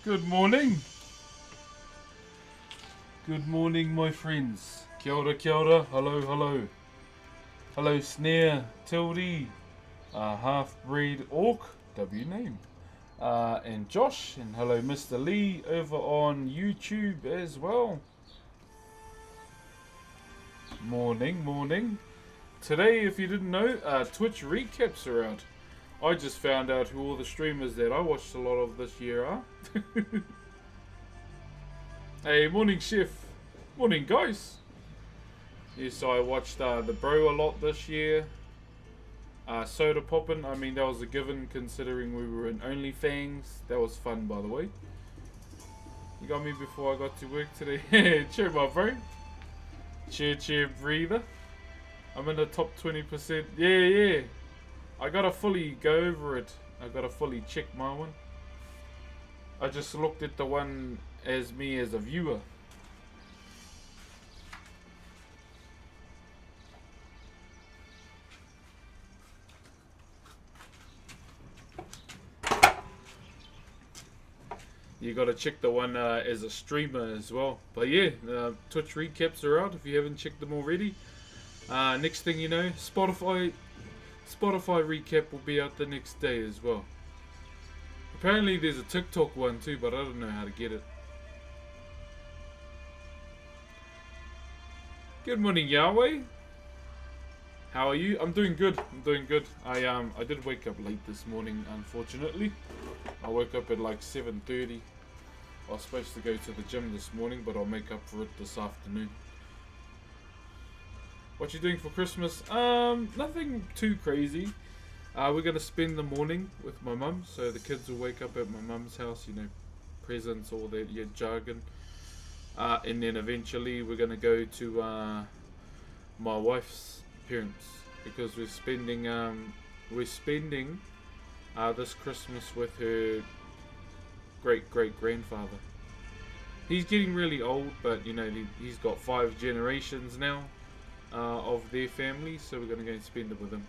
Good morning. Good morning, my friends. Kia ora, kia ora. Hello, hello. Hello, Snare, Tildy, Half-Breed Orc, W name, and Josh, and hello, Mr. Lee, over on YouTube as well. Morning, morning. Today, if you didn't know, Twitch recaps are out. I just found out who all the streamers that I watched a lot of this year are. Hey, morning, Chef. Morning, guys. Yes, I watched the Bro a lot this year. Soda Poppin', I mean, that was a given considering we were in OnlyFans. That was fun, by the way. You got me before I got to work today. Cheer, my bro. Cheer, breather. I'm in the top 20%. Yeah. I gotta fully go over it. I gotta fully check my one. I just looked at the one as me as a viewer. You gotta check the one as a streamer as well. But yeah, Twitch recaps are out if you haven't checked them already. Next thing you know, Spotify recap will be out the next day as well. Apparently there's a TikTok one too, but I don't know how to get it. Good morning, Yahweh. How are you? I'm doing good. I did wake up late this morning, unfortunately. I woke up at like 7:30. I was supposed to go to the gym this morning, but I'll make up for it this afternoon. What you doing for Christmas? Nothing too crazy. We're gonna spend the morning with my mum, so the kids will wake up at my mum's house, you know, presents, all that jargon. And then eventually we're gonna go to my wife's parents because we're spending this Christmas with her great grandfather. He's getting really old, but you know he's got 5 generations now of their family, so we're gonna go and spend it with him.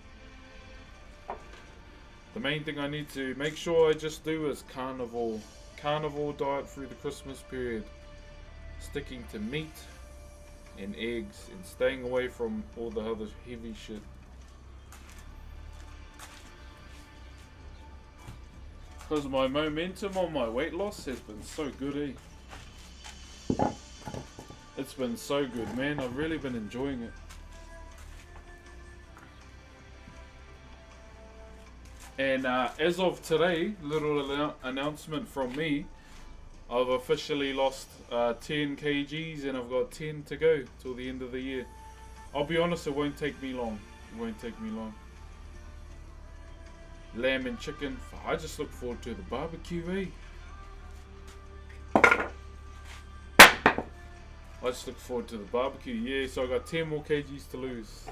The main thing I need to make sure I just do is carnivore diet through the Christmas period, sticking to meat and eggs and staying away from all the other heavy shit. Because my momentum on my weight loss has been so good, It's been so good, man. I've really been enjoying it. And as of today, little announcement from me, I've officially lost 10 kgs and I've got 10 to go till the end of the year. I'll be honest, it won't take me long. Lamb and chicken. I just look forward to the barbecue, I just look forward to the barbecue. Yeah, so I got 10 more kgs to lose.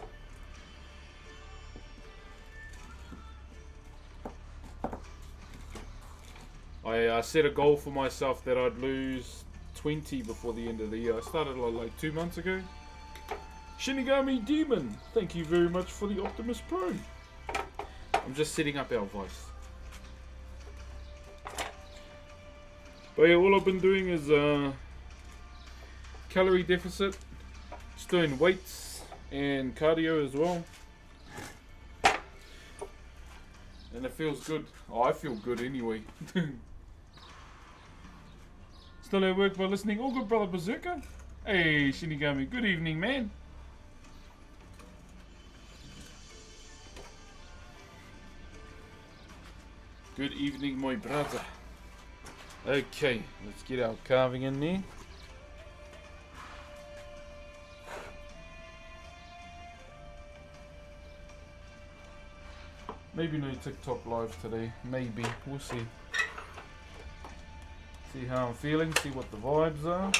I set a goal for myself that I'd lose 20 before the end of the year. I started like 2 months ago. Shinigami Demon, thank you very much for the Optimus Prime. I'm just setting up our voice. But yeah, all I've been doing is calorie deficit, just doing weights and cardio as well. And it feels good. Oh, I feel good anyway. Still at work by listening. All good, brother Berserker. Hey, Shinigami. Good evening, man. Good evening, my brother. Okay, let's get our carving in there. Maybe no TikTok live today. Maybe. We'll see. See how I'm feeling. See what the vibes are.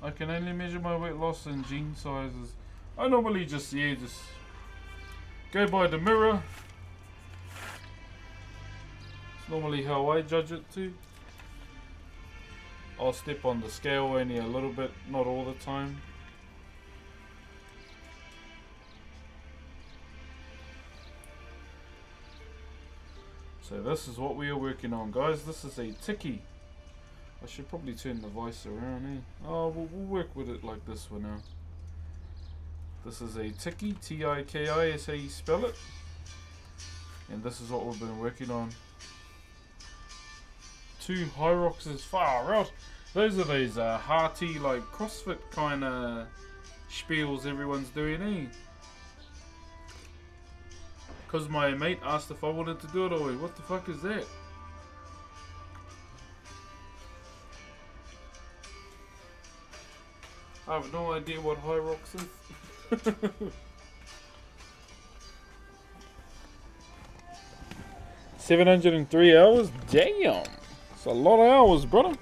I can only measure my weight loss in jean sizes. I normally just go by the mirror. It's normally how I judge it too. I'll step on the scale only a little bit, not all the time. So this is what we are working on, guys. This is a tiki. I should probably turn the voice around, eh? Oh, we'll work with it like this for now. This is a tiki, T-I-K-I is how you spell it. And this is what we've been working on. 2 Hyrox is far out. Those are those hearty, like CrossFit kind of spiels everyone's doing, eh? Because my mate asked if I wanted to do it, oh, what the fuck is that? I have no idea what Hyrox is. 703 hours? Damn! It's a lot of hours, brother.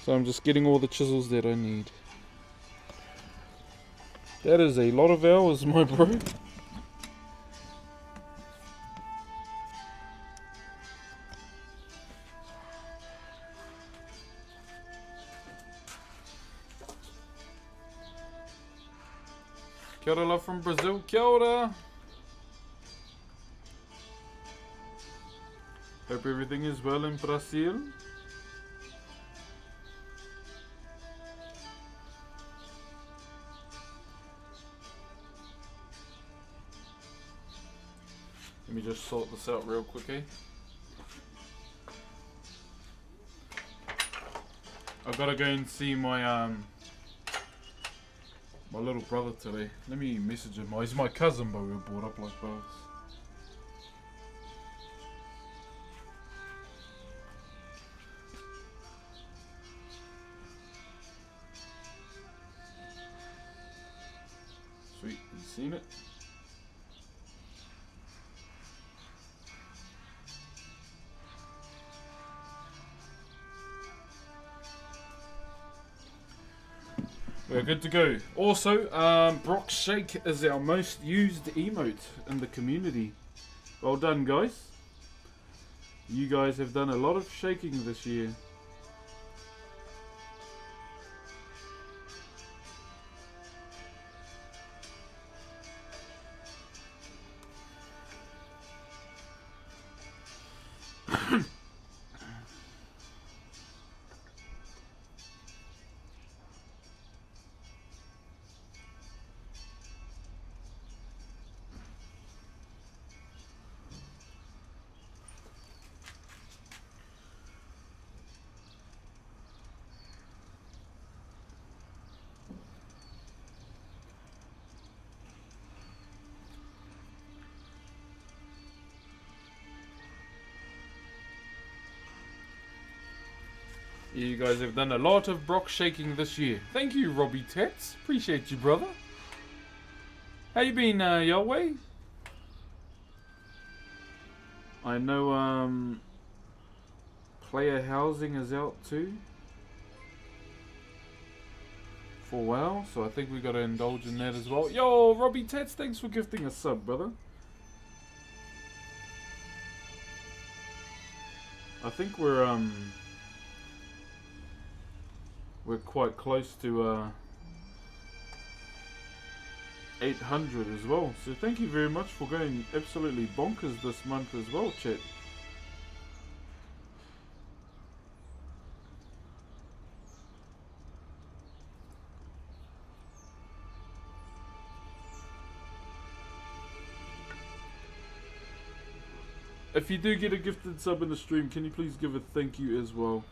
So I'm just getting all the chisels that I need. That is a lot of hours, my bro. Kia ora, love from Brazil. Kia ora. Hope everything is well in Brazil. Let me just sort this out real quick, eh? I've got to go and see my my little brother today. Let me message him. Oh, he's my cousin, but we were brought up like brothers. Sweet, you seen it? We're good to go. Also, Brock Shake is our most used emote in the community. Well done, guys. You guys have done a lot of shaking this year. You guys have done a lot of Brock shaking this year. Thank you, Robbie Tats. Appreciate you, brother. How you been, Yahweh? I know, player housing is out too. For a while, so I think we gotta indulge in that as well. Yo, Robbie Tats, thanks for gifting a sub, brother. I think we're quite close to 800 as well. So thank you very much for going absolutely bonkers this month as well, chat. If you do get a gifted sub in the stream, can you please give a thank you as well?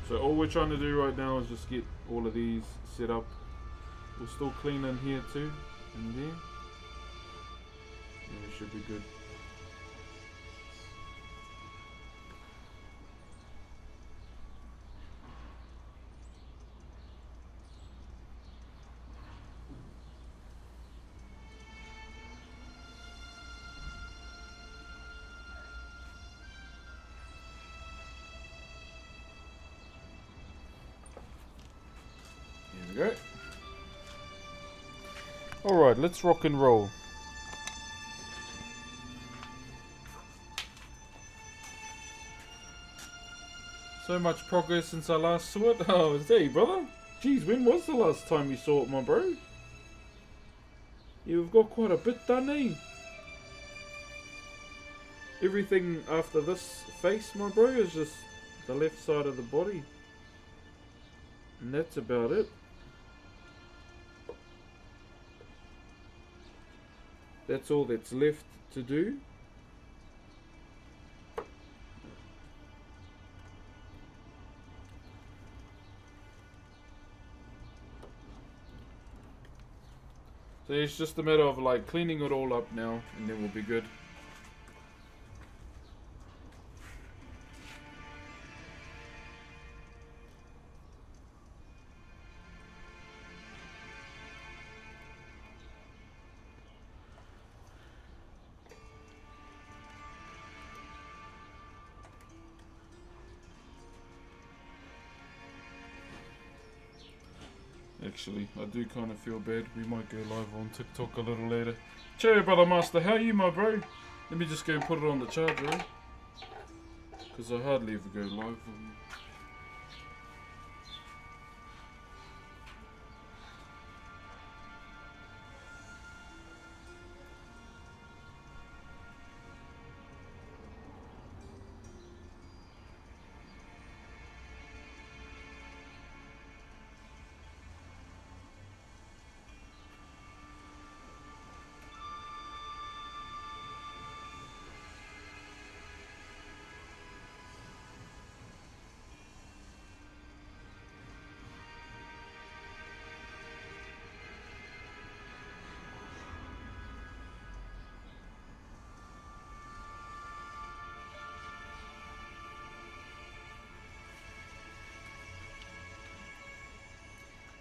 So all we're trying to do right now is just get all of these set up. We'll still clean in here too, in there. Yeah, we should be good. we go. Alright, let's rock and roll. So much progress since I last saw it. Oh, hey, brother. Jeez, when was the last time you saw it, my bro? You've got quite a bit done, eh? Everything after this face, my bro, is just the left side of the body. And that's about it. That's all that's left to do. So it's just a matter of like cleaning it all up now, and then we'll be good. Actually, I do kind of feel bad. We might go live on TikTok a little later. Cheerio, brother master. How are you, my bro? Let me just go and put it on the charger, eh? Because I hardly ever go live.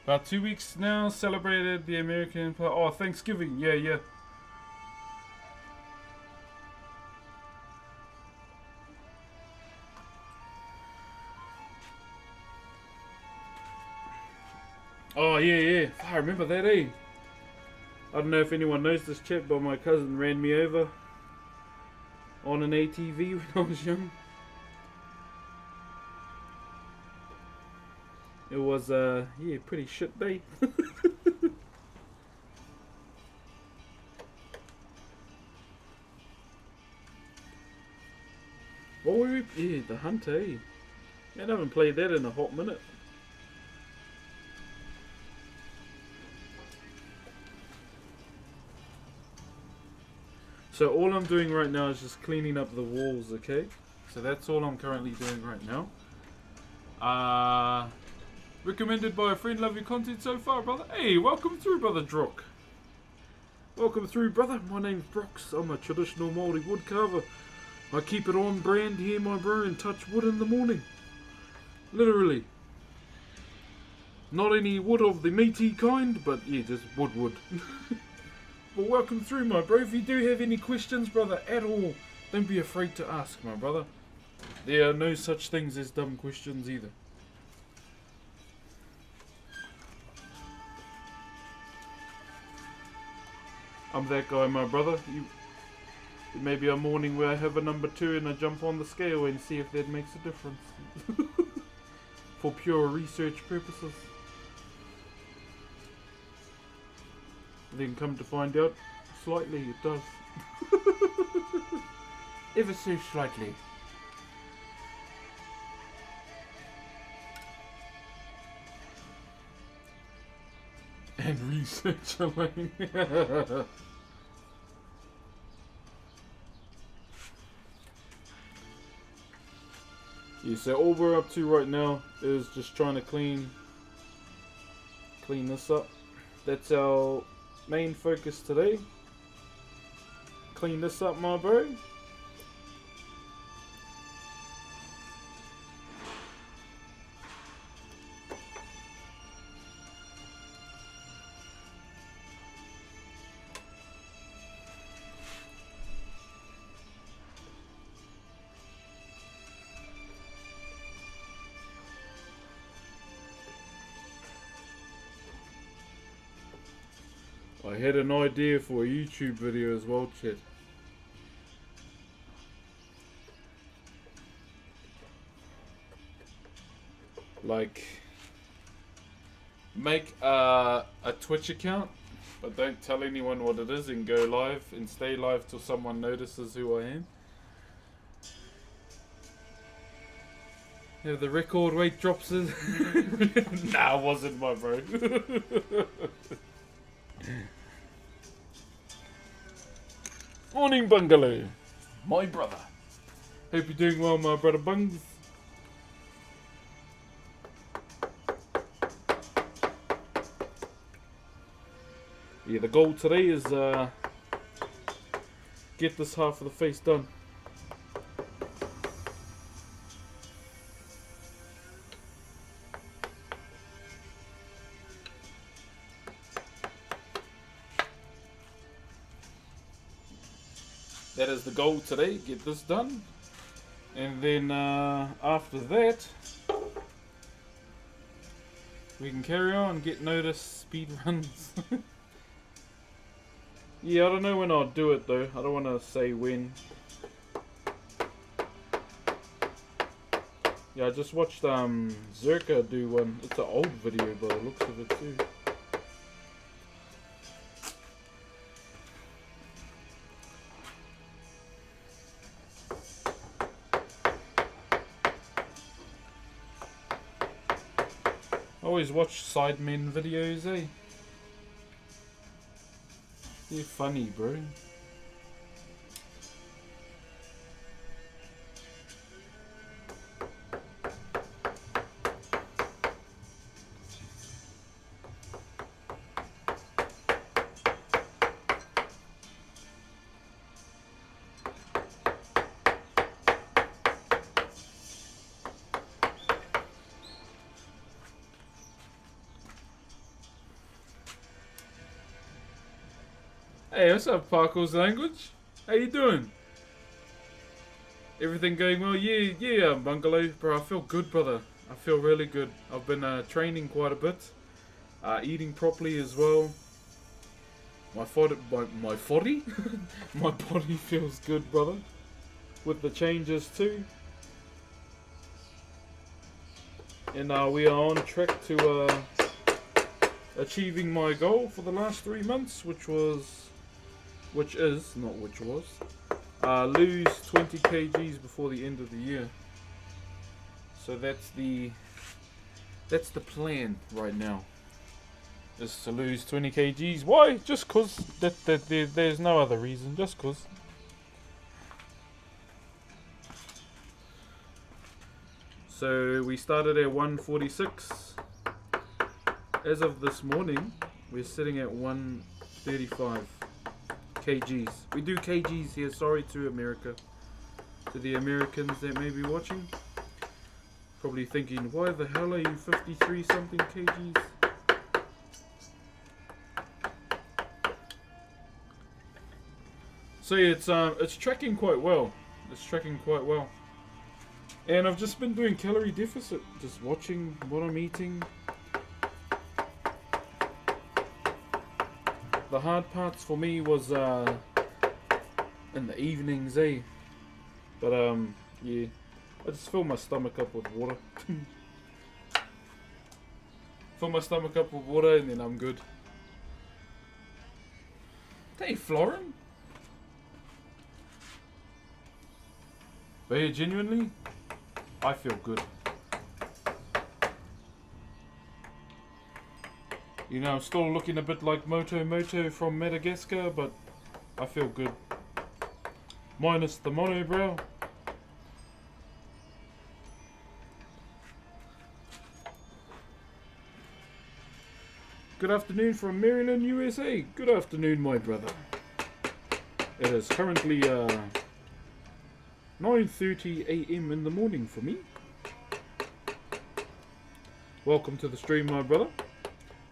About 2 weeks now, celebrated the American... Oh, Thanksgiving. Yeah, yeah. Oh, yeah, yeah. I remember that, eh? I don't know if anyone knows this chap, but my cousin ran me over on an ATV when I was young. It was, yeah, pretty shit day. What were we? Yeah, the Hunt, eh? Man, I haven't played that in a hot minute. So all I'm doing right now is just cleaning up the walls, okay? So that's all I'm currently doing right now. Recommended by a friend. Love your content so far, brother. Hey, welcome through, brother Drock. Welcome through, brother. My name's Brox. I'm a traditional Maori wood carver. I keep it on brand here, my bro, and touch wood in the morning. Literally. Not any wood of the meaty kind, but yeah, just wood. But welcome through, my bro. If you do have any questions, brother, at all, don't be afraid to ask, my brother. There are no such things as dumb questions either. I'm that guy, my brother. It may be a morning where I have a number 2 and I jump on the scale and see if that makes a difference. For pure research purposes. Then come to find out, slightly it does. Ever so slightly. And research alone. Yeah, so all we're up to right now is just trying to clean this up. That's our main focus today. Clean this up, my bro. I had an idea for a YouTube video as well, chat. Like, make a Twitch account, but don't tell anyone what it is, and go live and stay live till someone notices who I am. Yeah, the record rate drops it. Nah, it wasn't my bro. Morning, Bungalow. My brother. Hope you're doing well, my brother Bungs. Yeah, the goal today is get this half of the face done. That is the goal today, get this done. And then after that, we can carry on, get notice, speed runs. Yeah, I don't know when I'll do it though. I don't want to say when. Yeah, I just watched Zerka do one. It's an old video by the looks of it too. I always watch Sidemen videos, eh? They're funny, bro. Hey, what's up, Parkour's Language? How you doing? Everything going well? Yeah, Bungalow. Bro, I feel good, brother. I feel really good. I've been training quite a bit. Eating properly as well. My body feels good, brother. With the changes too. And we are on track to achieving my goal for the last 3 months, which is lose 20 kgs before the end of the year. So that's the plan right now, is to lose 20 kgs. Why? Just cause there's no other reason, just cause. So we started at 146. As of this morning, we're sitting at 135 kgs. We do kgs here, sorry to America. To the Americans that may be watching. Probably thinking, why the hell are you 53 something kgs? So yeah, it's tracking quite well. It's tracking quite well. And I've just been doing calorie deficit, just watching what I'm eating. The hard parts for me was in the evenings, eh? But yeah, I just fill my stomach up with water. Fill my stomach up with water and then I'm good. Hey, Florin. But yeah, genuinely, I feel good. You know, I'm still looking a bit like Moto from Madagascar, but I feel good. Minus the monobrow. Good afternoon from Maryland, USA. Good afternoon, my brother. It is currently 9:30 a.m. in the morning for me. Welcome to the stream, my brother.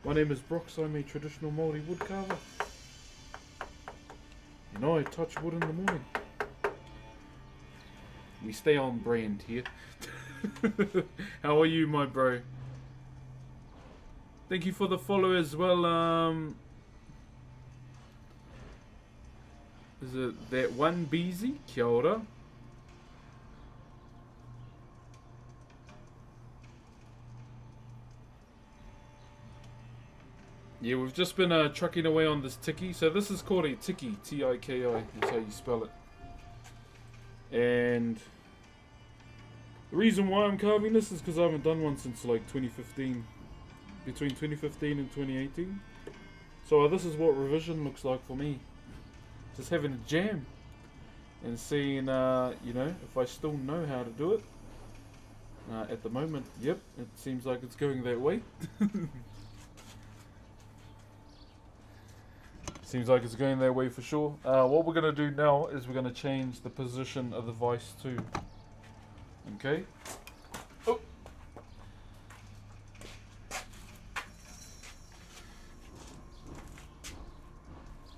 My name is Brox, I'm a traditional Maori woodcarver. And I touch wood in the morning. We stay on brand here. How are you, my bro? Thank you for the follow as well, Is it that one Beezy? Kia ora. Yeah, we've just been trucking away on this tiki. So this is called a tiki, T-I-K-I, is how you spell it. And the reason why I'm carving this is because I haven't done one since like 2015. Between 2015 and 2018. So this is what revision looks like for me. Just having a jam. And seeing, you know, if I still know how to do it. At the moment, yep, it seems like it's going that way. Seems like it's going that way for sure. What we're going to do now is we're going to change the position of the vice too. Okay. Oh.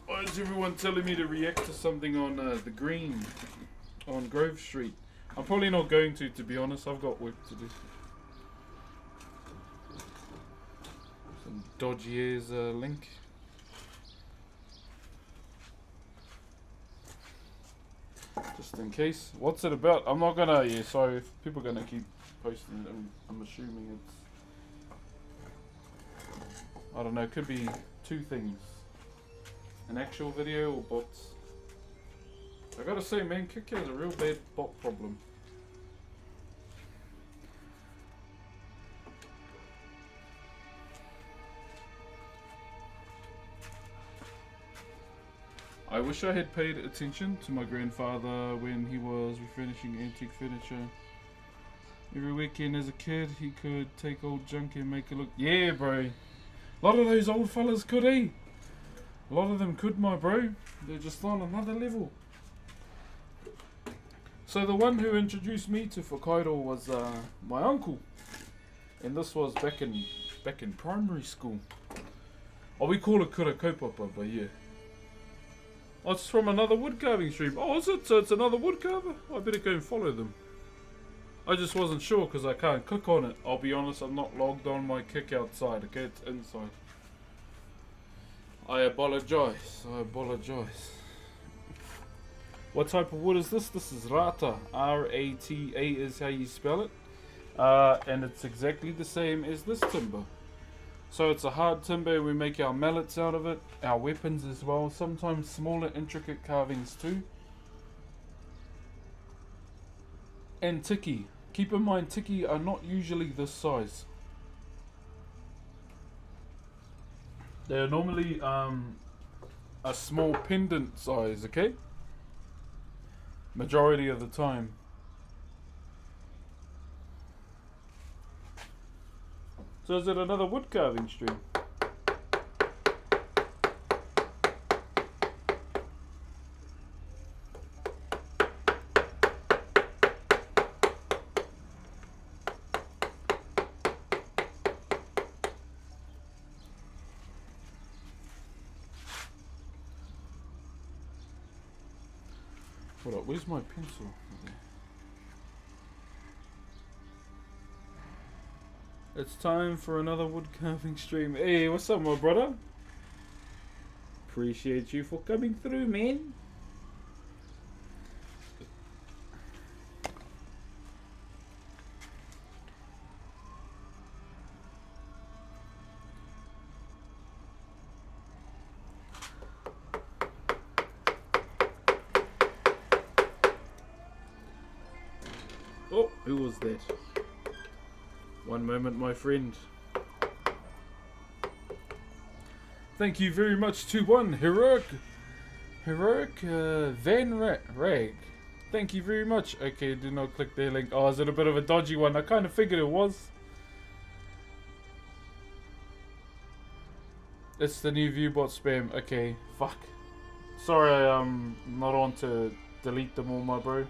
Why is everyone telling me to react to something on the green on Grove Street? I'm probably not going to be honest. I've got work to do. Some dodgy ass link. Just in case. What's it about? I'm not gonna. Yeah, sorry if people are gonna keep posting it. I'm assuming it's. I don't know. It could be two things: an actual video or bots. I gotta say, man, Kick has a real bad bot problem. I wish I had paid attention to my grandfather when he was refurnishing antique furniture. Every weekend as a kid, he could take old junk and make it look... Yeah, bro. A lot of those old fellas could, eh? A lot of them could, my bro. They're just on another level. So the one who introduced me to Whakairo was my uncle. And this was back in primary school. Oh, we call it kura kaupapa, but yeah. Oh, it's from another wood carving stream. Oh, is it? So it's another wood carver? I better go and follow them. I just wasn't sure because I can't click on it. I'll be honest, I'm not logged on my Kick outside. Okay, it's inside. I apologize. I apologize. What type of wood is this? This is rata. R-A-T-A is how you spell it. And it's exactly the same as this timber. So it's a hard timber, we make our mallets out of it, our weapons as well, sometimes smaller intricate carvings too. And tiki. Keep in mind tiki are not usually this size. They're normally a small pendant size, okay? Majority of the time. So is it another wood carving stream? Hold up, where's my pencil? It's time for another wood carving stream. Hey, what's up, my brother? Appreciate you for coming through, man. Oh, who was that? One moment, my friend. Thank you very much to one heroic Van Rag. Thank you very much. Okay, do not click their link. Oh, is it a bit of a dodgy one? I kind of figured it was. It's the new viewbot spam. Okay, fuck. Sorry, I'm not on to delete them all, my bro.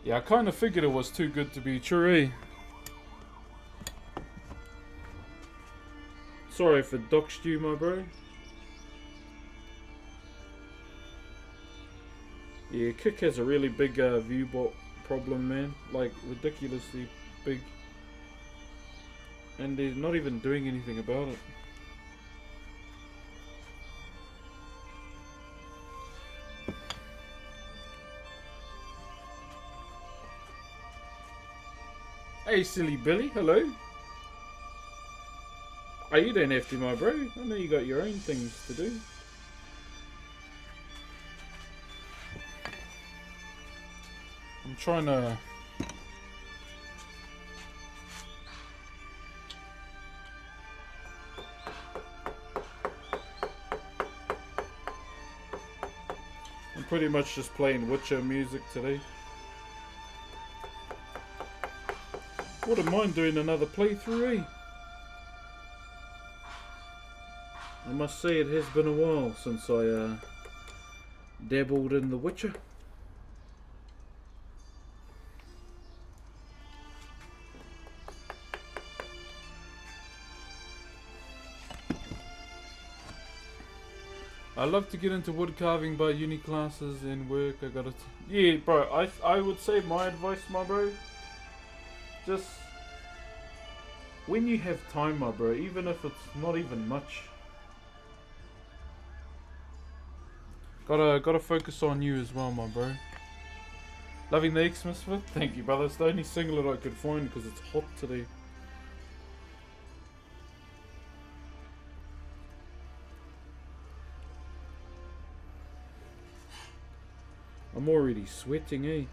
Yeah, I kind of figured it was too good to be true, eh? Sorry for doxed you, my bro. Yeah, Kick has a really big viewbot problem, man. Like, ridiculously big. And they're not even doing anything about it. Hey, silly Billy, hello. Oh, you don't have to, my bro. I know you got your own things to do. I'm trying to... I'm pretty much just playing Witcher music today. Wouldn't mind doing another playthrough, eh? I must say it has been a while since I dabbled in The Witcher. I love to get into wood carving by uni classes and work. I gotta... Yeah, bro, I would say my advice, my bro. Just... when you have time, my bro, even if it's not even much. Gotta focus on you as well, my bro. Loving the X-Misfit? Thank you, brother. It's the only singlet I could find because it's hot today. I'm already sweating, eh?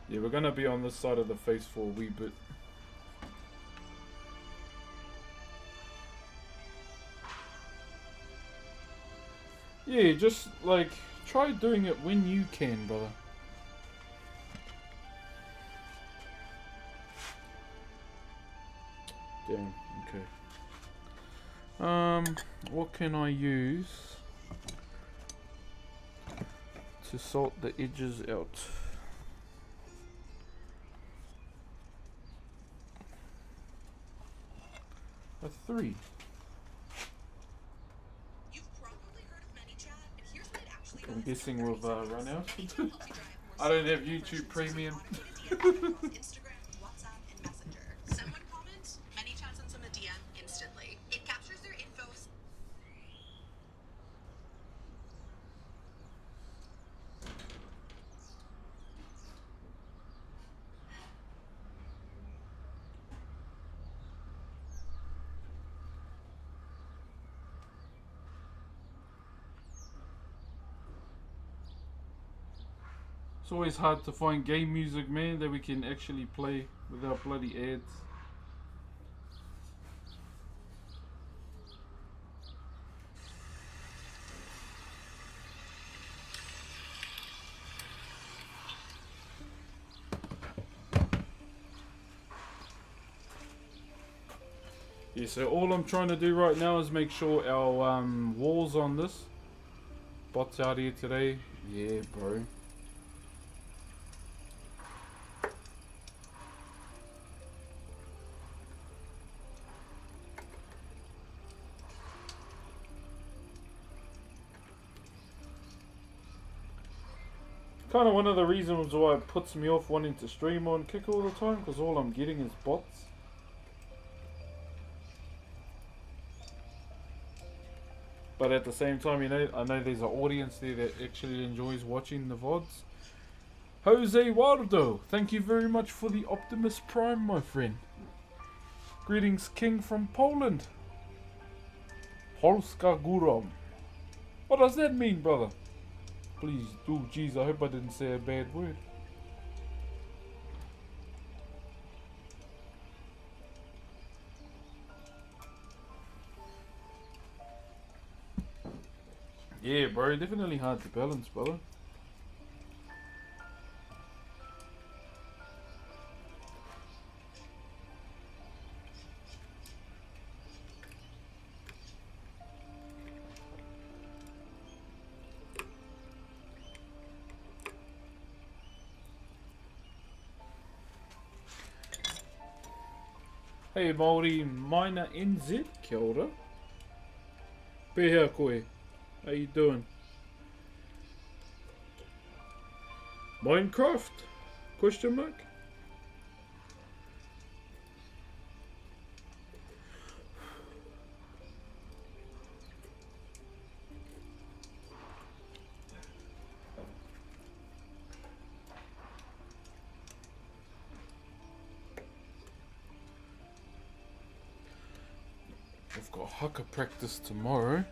Yeah, we're gonna be on this side of the face for a wee bit. Yeah, just like try doing it when you can, brother. Damn, okay. What can I use to sort the edges out? A 3. I'm guessing we've run out. I don't have YouTube Premium. It's always hard to find game music, man, that we can actually play without bloody ads. Yeah, so all I'm trying to do right now is make sure our walls on this bot's out here today. Yeah, bro. Kind of one of the reasons why it puts me off wanting to stream on Kick all the time, because all I'm getting is bots. But at the same time, you know, I know there's an audience there that actually enjoys watching the VODs. Jose Wardo, thank you very much for the Optimus Prime, my friend. Greetings, King from Poland. Polska Góra. What does that mean, brother? Please do, jeez, I hope I didn't say a bad word. Yeah, bro, definitely hard to balance, brother. Hey, Maori Miner NZ, kia ora. Pehea koe, how you doing? Minecraft? Question mark? I've got haka practice tomorrow.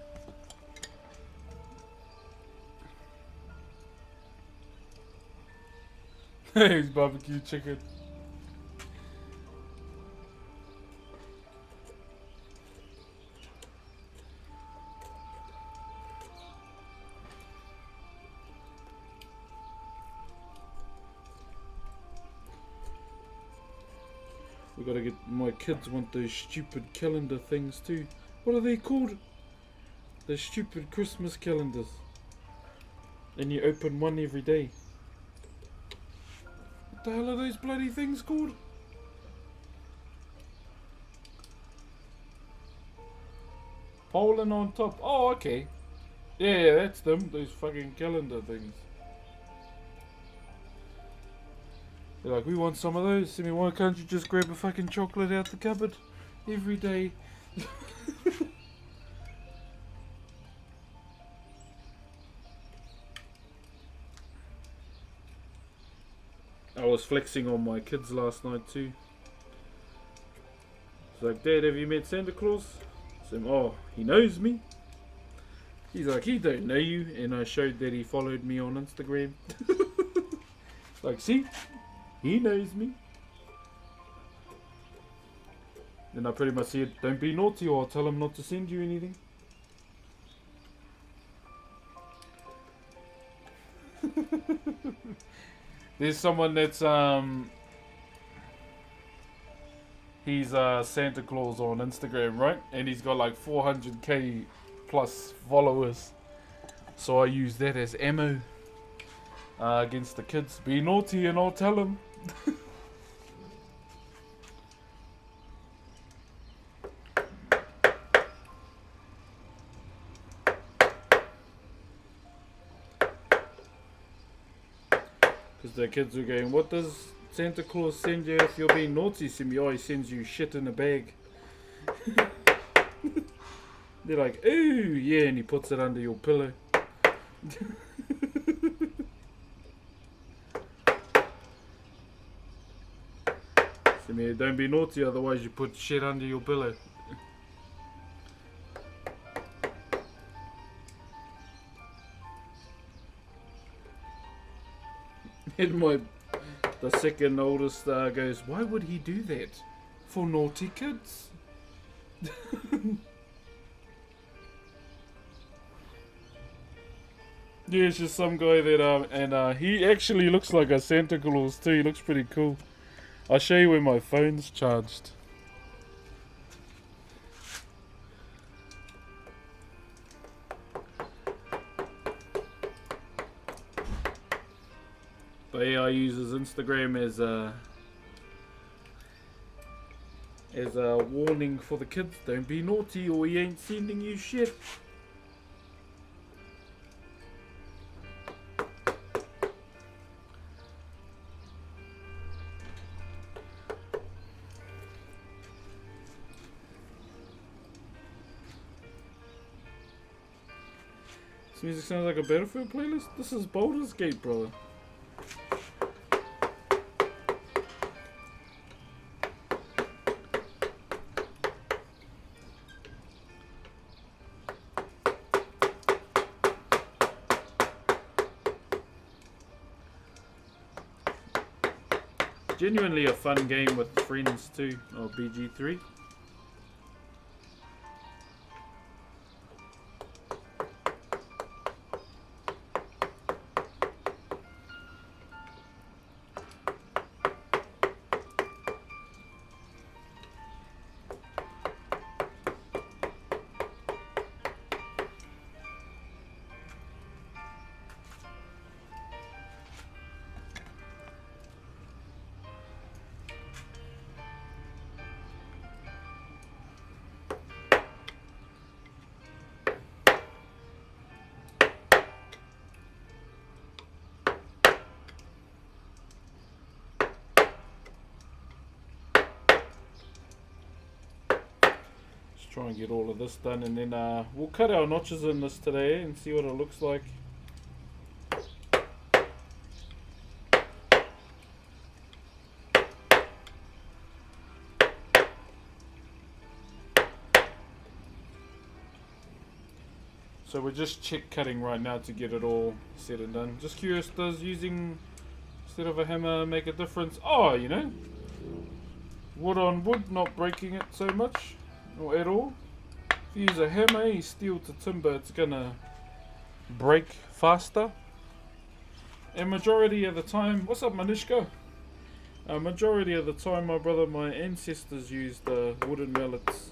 Hey, barbecue chicken. We gotta get, my kids want those stupid calendar things too. What are they called? The stupid Christmas calendars. And you open one every day. What the hell are those bloody things called? Poland on top. Oh, okay. Yeah, that's them. Those fucking calendar things. They're like, we want some of those. I mean, why can't you just grab a fucking chocolate out the cupboard every day? I was flexing on my kids last night too. It's like, Dad, have you met Santa Claus? I said, oh, he knows me. He's like, he don't know you. And I showed that he followed me on Instagram. Like, see? He knows me. Then I pretty much said, don't be naughty or I'll tell him not to send you anything. There's someone that's he's Santa Claus on Instagram, right? And he's got like 400k plus followers. So I use that as ammo against the kids. Be naughty and I'll tell him. Because the kids are going, what does Santa Claus send you if you're being naughty? Simi? Oh, he sends you shit in a bag. They're like, ooh, yeah, and he puts it under your pillow. Simi, don't be naughty, otherwise you put shit under your pillow. And the second oldest goes, why would he do that? For naughty kids? Yeah, it's just some guy that, and he actually looks like a Santa Claus too. He looks pretty cool. I'll show you when my phone's charged. But yeah, I use his Instagram as a warning for the kids. Don't be naughty or he ain't sending you shit. This music sounds like a Battlefield playlist. This is Baldur's Gate, brother. Genuinely a fun game with friends too, or BG3. Try and get all of this done, and then we'll cut our notches in this today and see what it looks like. So we're just check cutting right now to get it all said and done. Just curious, does using instead of a hammer make a difference? Oh, you know, wood on wood, not breaking it so much or at all. If you use a hammer, steel to timber, it's gonna break faster. And majority of the time, what's up, Manishka? Majority of the time, my brother, my ancestors used wooden mallets.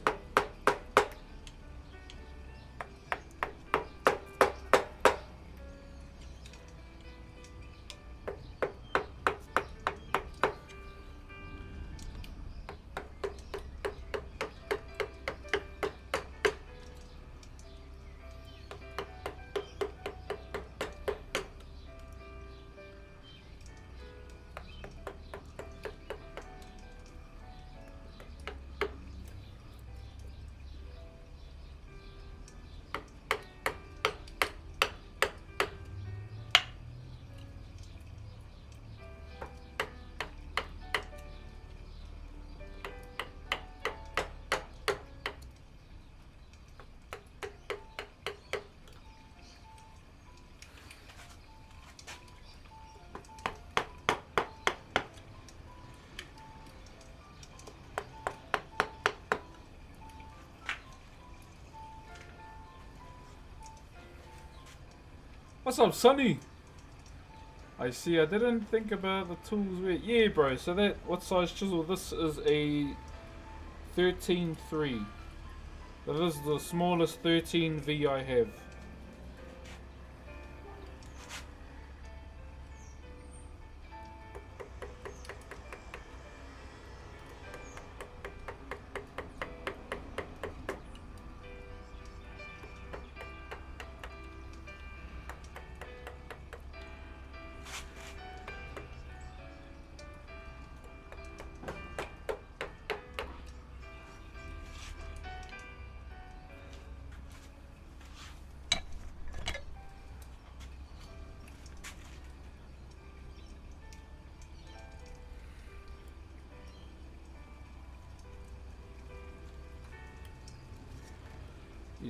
What's up, Sonny? I see. I didn't think about the tools. Yeah, bro. So that, what size chisel? This is a 13.3. That is the smallest 13V I have.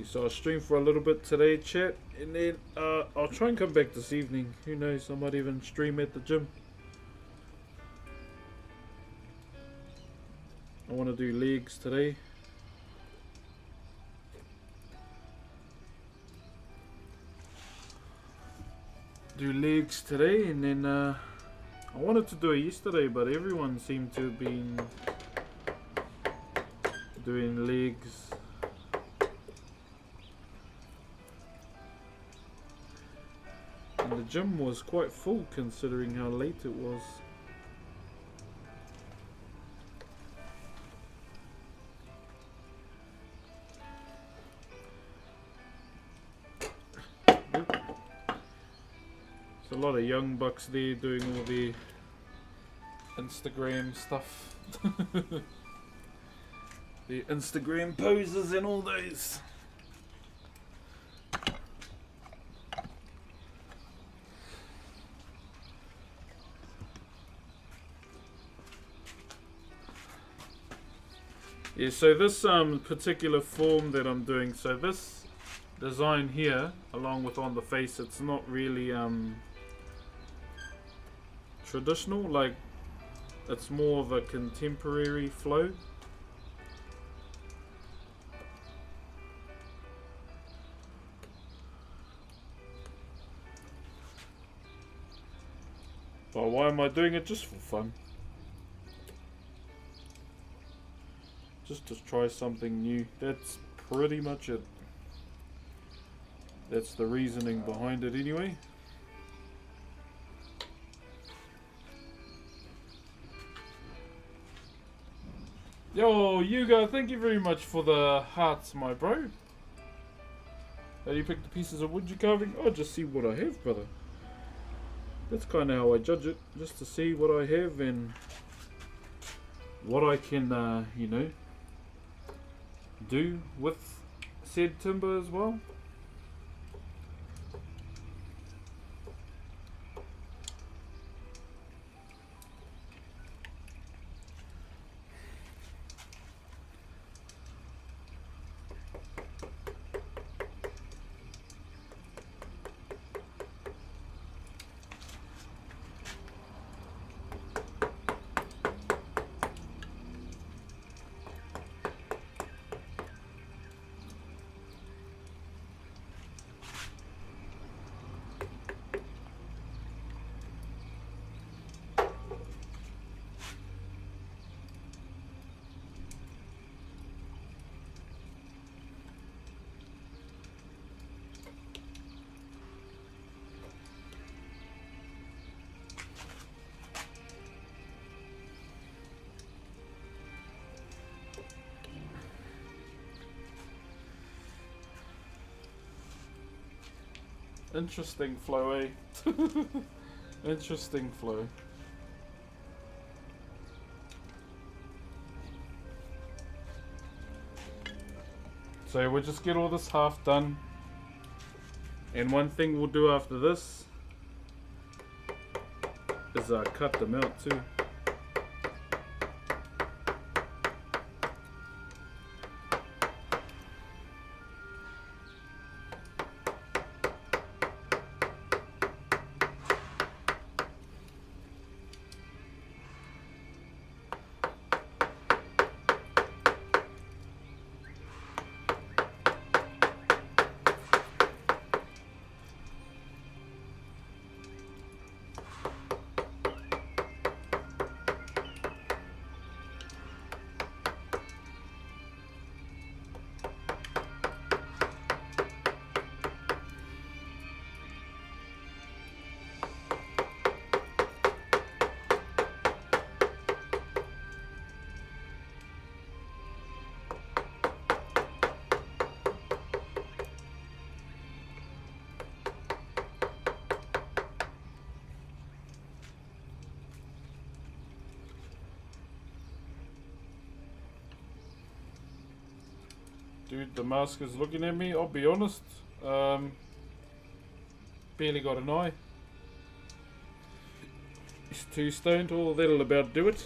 So I'll stream for a little bit today, chat, and then I'll try and come back this evening. Who knows, I might even stream at the gym. I want to do legs today. And then I wanted to do it yesterday, but everyone seemed to have been doing legs. And the gym was quite full considering how late it was. There's a lot of young bucks there doing all the Instagram stuff. The Instagram poses and all those. Yeah, so this particular form that I'm doing, so this design here, along with on the face, it's not really traditional, like it's more of a contemporary flow. But why am I doing it? Just for fun. Just to try something new. That's pretty much it. That's the reasoning behind it anyway. Yo, Yuga, thank you very much for the hearts, my bro. How do you pick the pieces of wood you're carving? Oh, just see what I have, brother. That's kind of how I judge it. Just to see what I have and what I can, you know, do with said timber as well. Interesting flow, eh? Interesting flow. So we'll just get all this half done. And one thing we'll do after this is cut them out too. Dude, the mask is looking at me, I'll be honest. Barely got an eye. It's 2 stoned, oh, that'll about do it.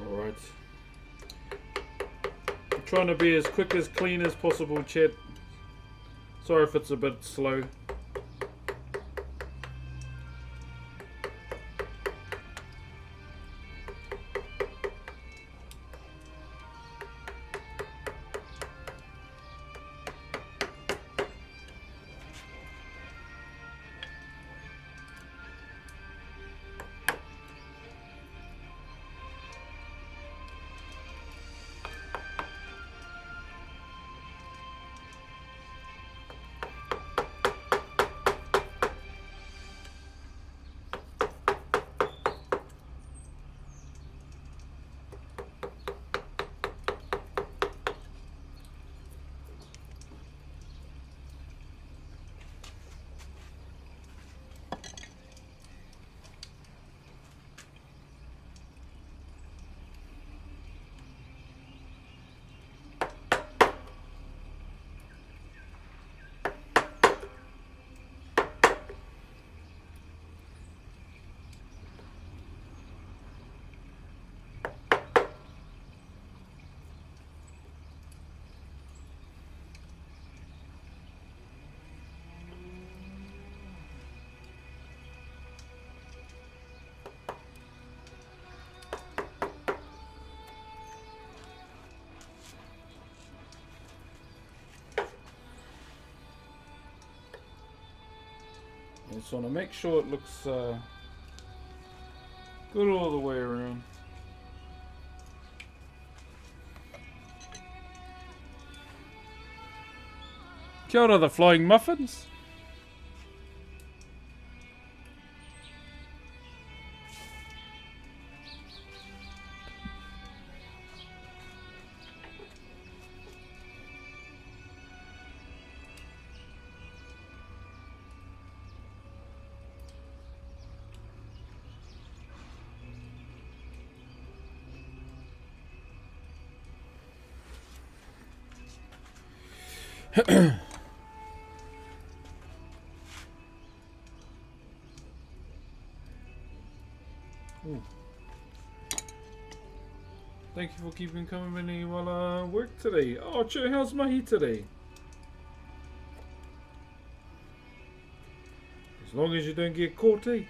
Alright. I'm trying to be as quick as clean as possible, chat. Sorry if it's a bit slow. Just want to make sure it looks good all the way around. Kia ora, the flying muffins. Ooh. Thank you for keeping company while I work today. Oh, Che, how's Mahi today? As long as you don't get caught, eh?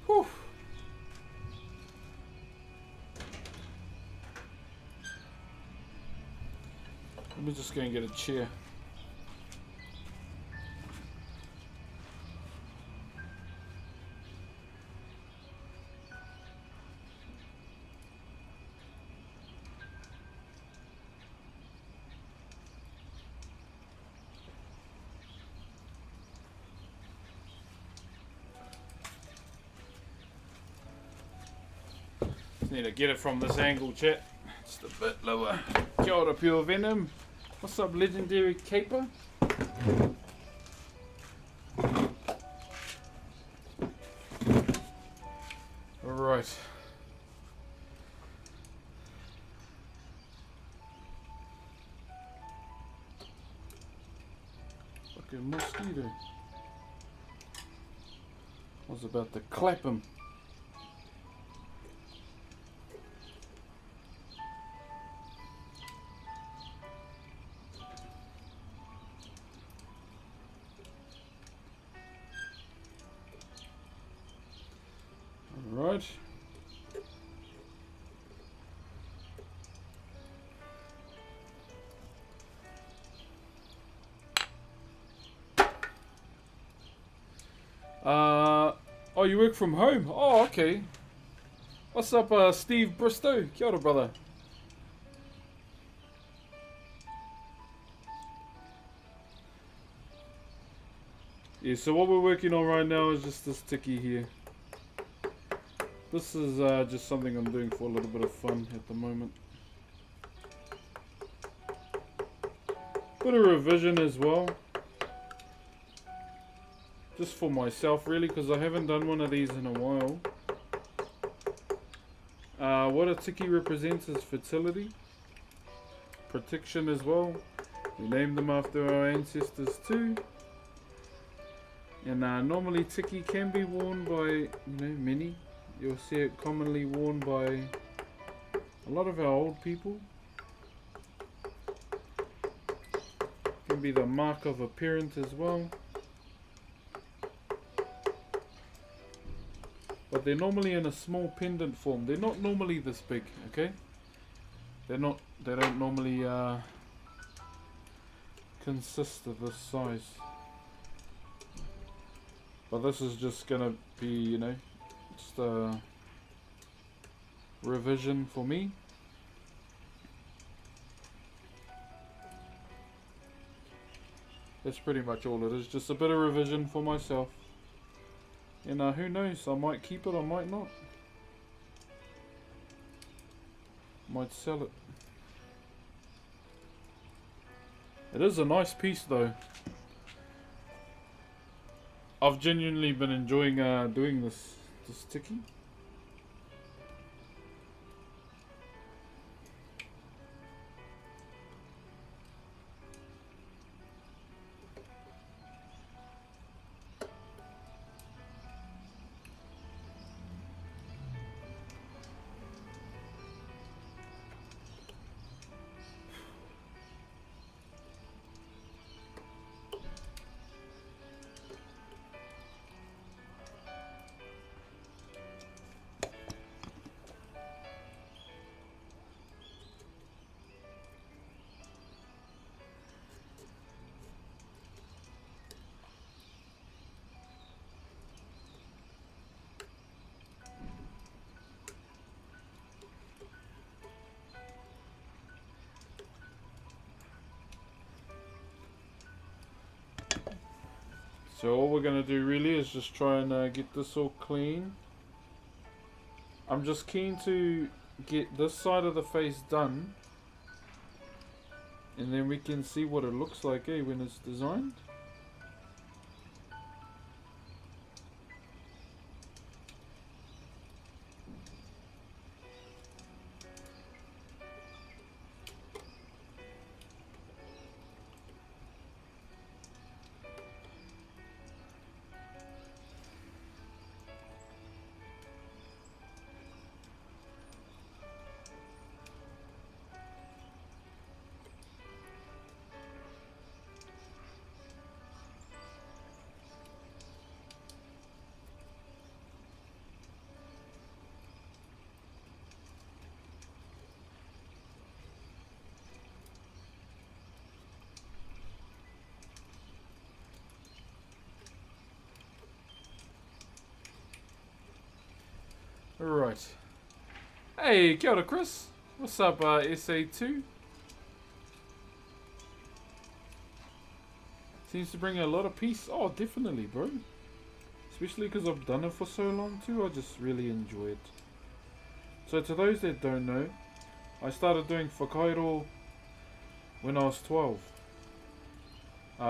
Whew. Let me just go and get a chair. Just need to get it from this angle, chat. Just a bit lower. Kia ora, Pure Venom. What's up, Legendary Caper? Alright. Fucking mosquito. I was about to clap him. Alright. Oh, you work from home? Oh, okay. What's up, Steve Bristow? Kia ora, brother. Yeah, so what we're working on right now is just this ticky here. This is just something I'm doing for a little bit of fun at the moment. Bit of revision as well. Just for myself really, because I haven't done one of these in a while. What a tiki represents is fertility. Protection as well. We named them after our ancestors too. And normally tiki can be worn by, many. You'll see it commonly worn by a lot of our old people. Can be the mark of a parent as well. But they're normally in a small pendant form. They're not normally this big, okay? They don't normally consist of this size. But this is just gonna be, just a revision for me. That's pretty much all it is. Just a bit of revision for myself. And who knows? I might keep it, I might not. Might sell it. It is a nice piece though. I've genuinely been enjoying doing this sticky. So all we're going to do really is just try and get this all clean. I'm just keen to get this side of the face done. And then we can see what it looks like when it's designed. Right. Hey, kia ora, Chris. What's up, SA2? Seems to bring a lot of peace. Oh, definitely, bro. Especially because I've done it for so long, too. I just really enjoy it. So, to those that don't know, I started doing Whakairo when I was 12.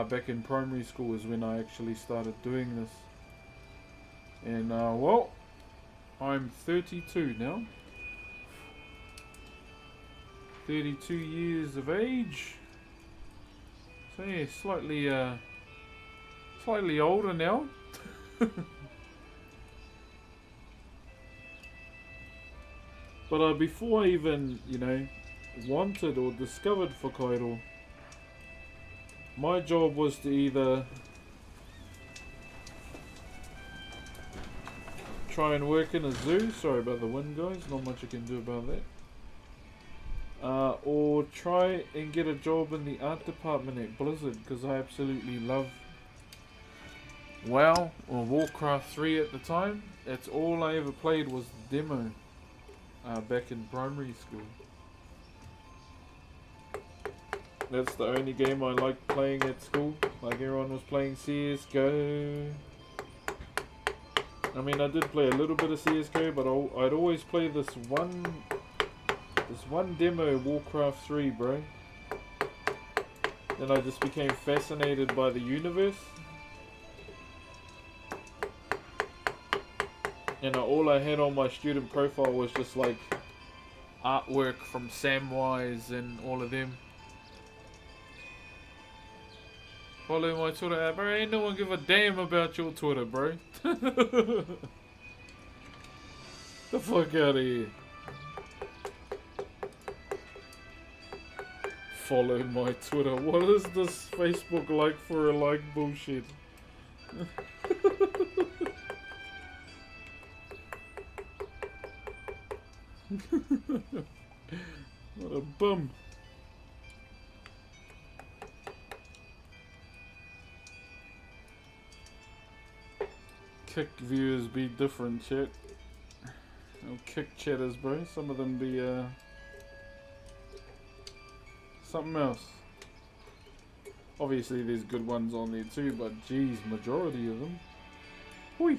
Back in primary school is when I actually started doing this. And, well, I'm 32 now. 32 years of age. So yeah, slightly older now. But before I even, wanted or discovered Whakairo, my job was to either try and work in a zoo. Sorry about the wind, guys. Not much I can do about that. Or try and get a job in the art department at Blizzard, because I absolutely love WoW or Warcraft 3 at the time. That's all I ever played was the demo back in primary school. That's the only game I liked playing at school. Like everyone was playing CSGO. I mean, I did play a little bit of CSGO, but I'd always play this one demo, Warcraft 3, bro. Then I just became fascinated by the universe. And all I had on my student profile was just like artwork from Samwise and all of them. Follow my Twitter app, bro. Ain't no one give a damn about your Twitter, bro. The fuck out of here. Follow my Twitter. What is this Facebook like for a like bullshit? What a bum. Kick viewers be different, chat. No kick chatters, bro. Some of them be something else. Obviously, there's good ones on there too, but geez, majority of them. Hui.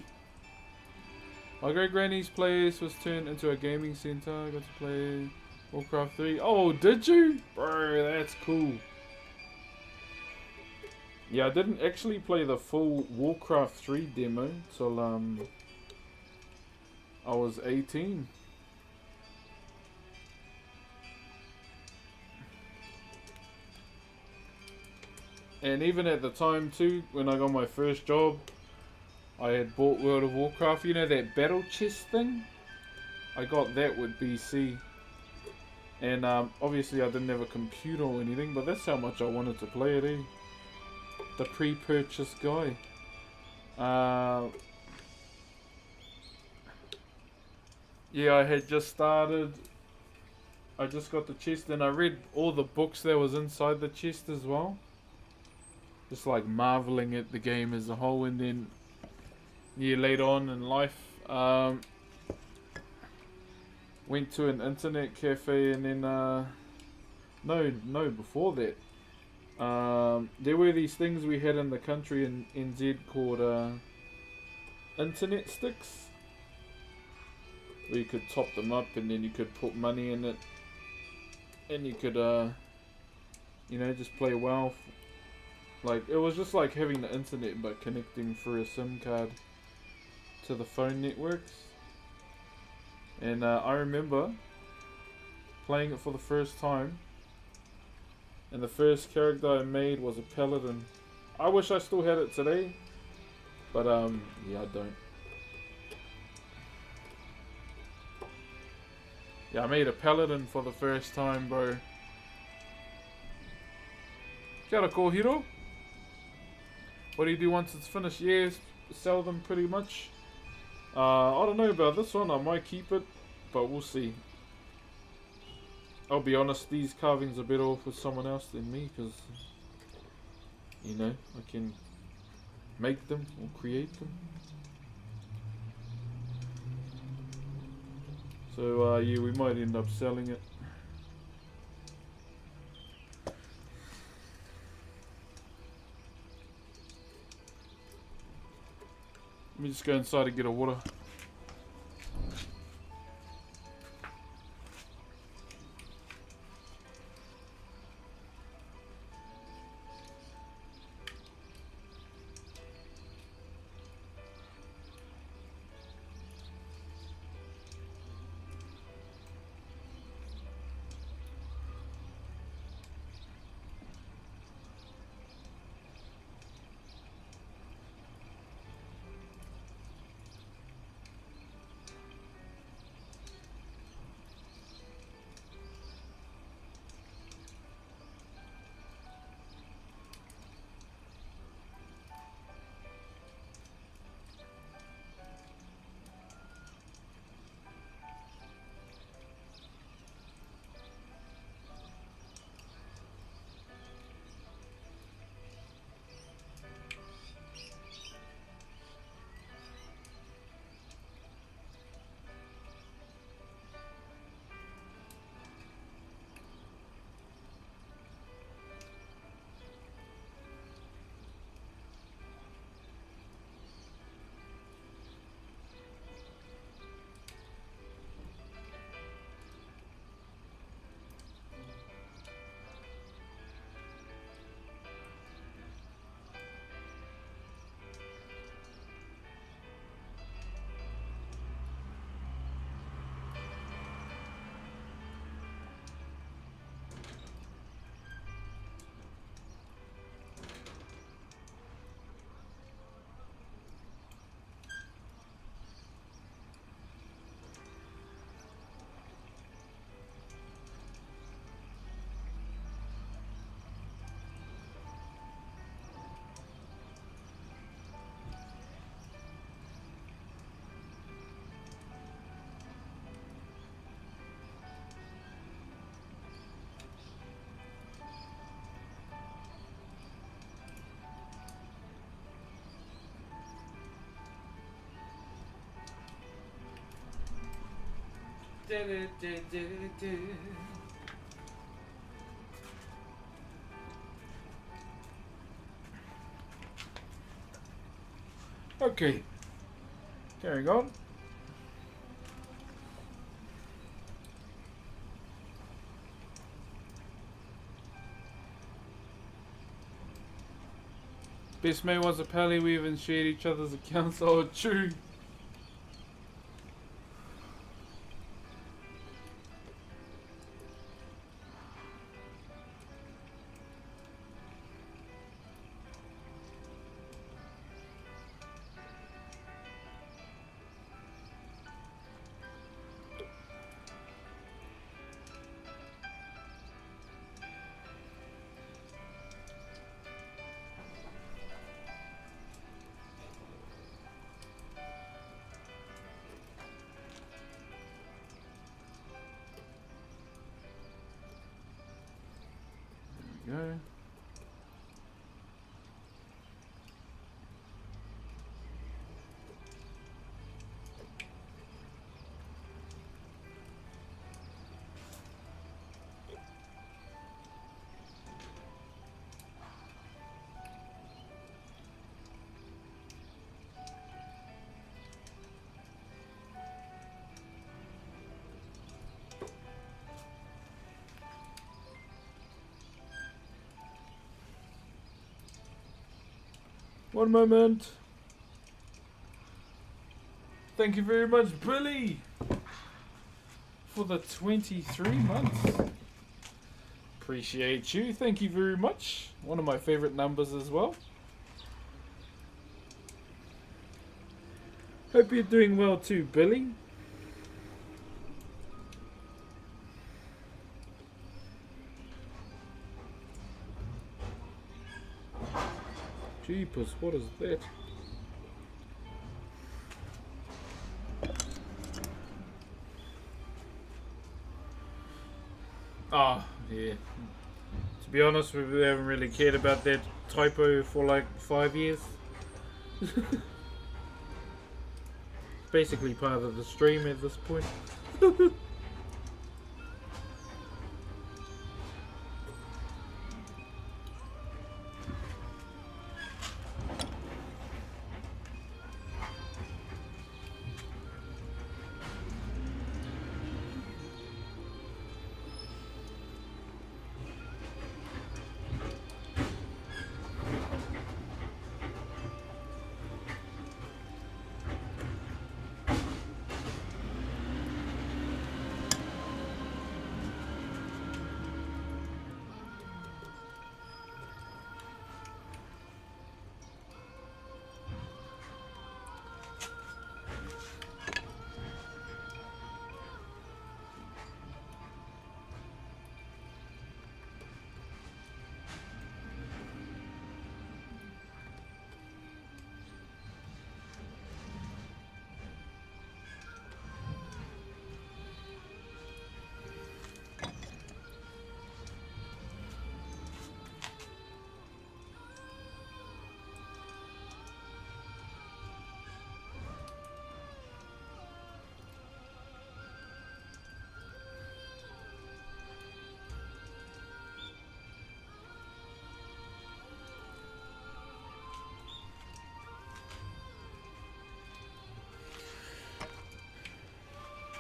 My great granny's place was turned into a gaming center. I got to play Warcraft 3. Oh, did you? Bro, that's cool. Yeah, I didn't actually play the full Warcraft 3 demo till I was 18. And even at the time too, when I got my first job, I had bought World of Warcraft. You know that battle chest thing? I got that with BC. And obviously I didn't have a computer or anything, but that's how much I wanted to play it, eh? The pre-purchase guy. Yeah, I had just started. I just got the chest and I read all the books that was inside the chest as well. Just like marveling at the game as a whole, and then a year later on in life, went to an internet cafe, and then no, before that, there were these things we had in the country in NZ called internet sticks, where you could top them up and then you could put money in it, and you could you know, just play WoW. Like, it was just like having the internet but connecting through a SIM card to the phone networks. And I remember playing it for the first time, and the first character I made was a paladin. I wish I still had it today, but yeah, I don't. Yeah, I made a paladin for the first time, bro. Kia ora, kōhiro. What do you do once it's finished? Yes, sell them pretty much. I don't know about this one. I might keep it, but we'll see. I'll be honest, these carvings are better off with someone else than me, because, you know, I can make them or create them. So yeah, we might end up selling it. Let me just go inside and get a water. Alright, Okay. Carrying on. Best mate was a pally, we even shared each other's accounts. Oh, true. There we go. One moment. Thank you very much, Billy, for the 23 months. Appreciate you. Thank you very much. One of my favorite numbers as well. Hope you're doing well too, Billy. Jeepers, what is that? Ah, yeah. To be honest, we haven't really cared about that typo for like 5 years. Basically part of the stream at this point.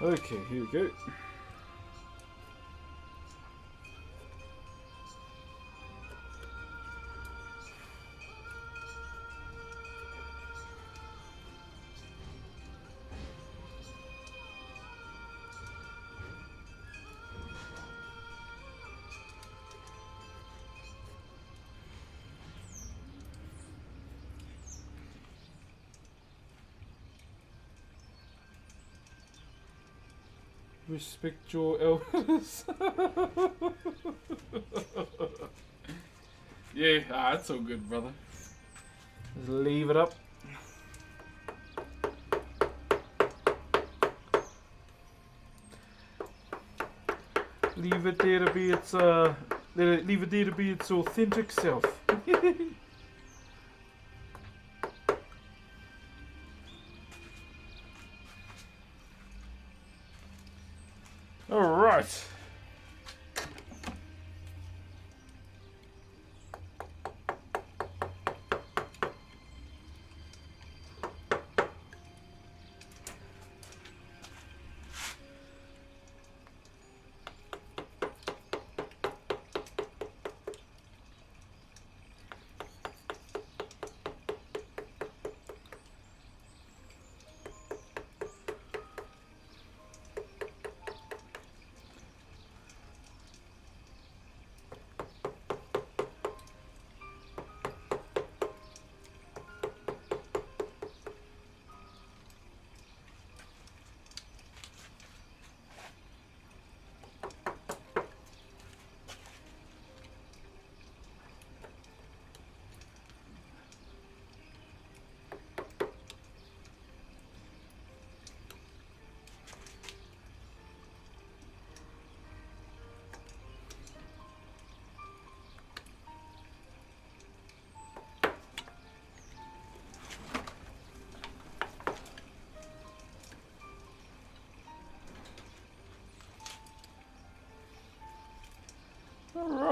Okay, here we go. Respect your elders. Yeah, that's all good, brother. Just leave it up. Leave it there to be its leave it there to be its authentic self. All right.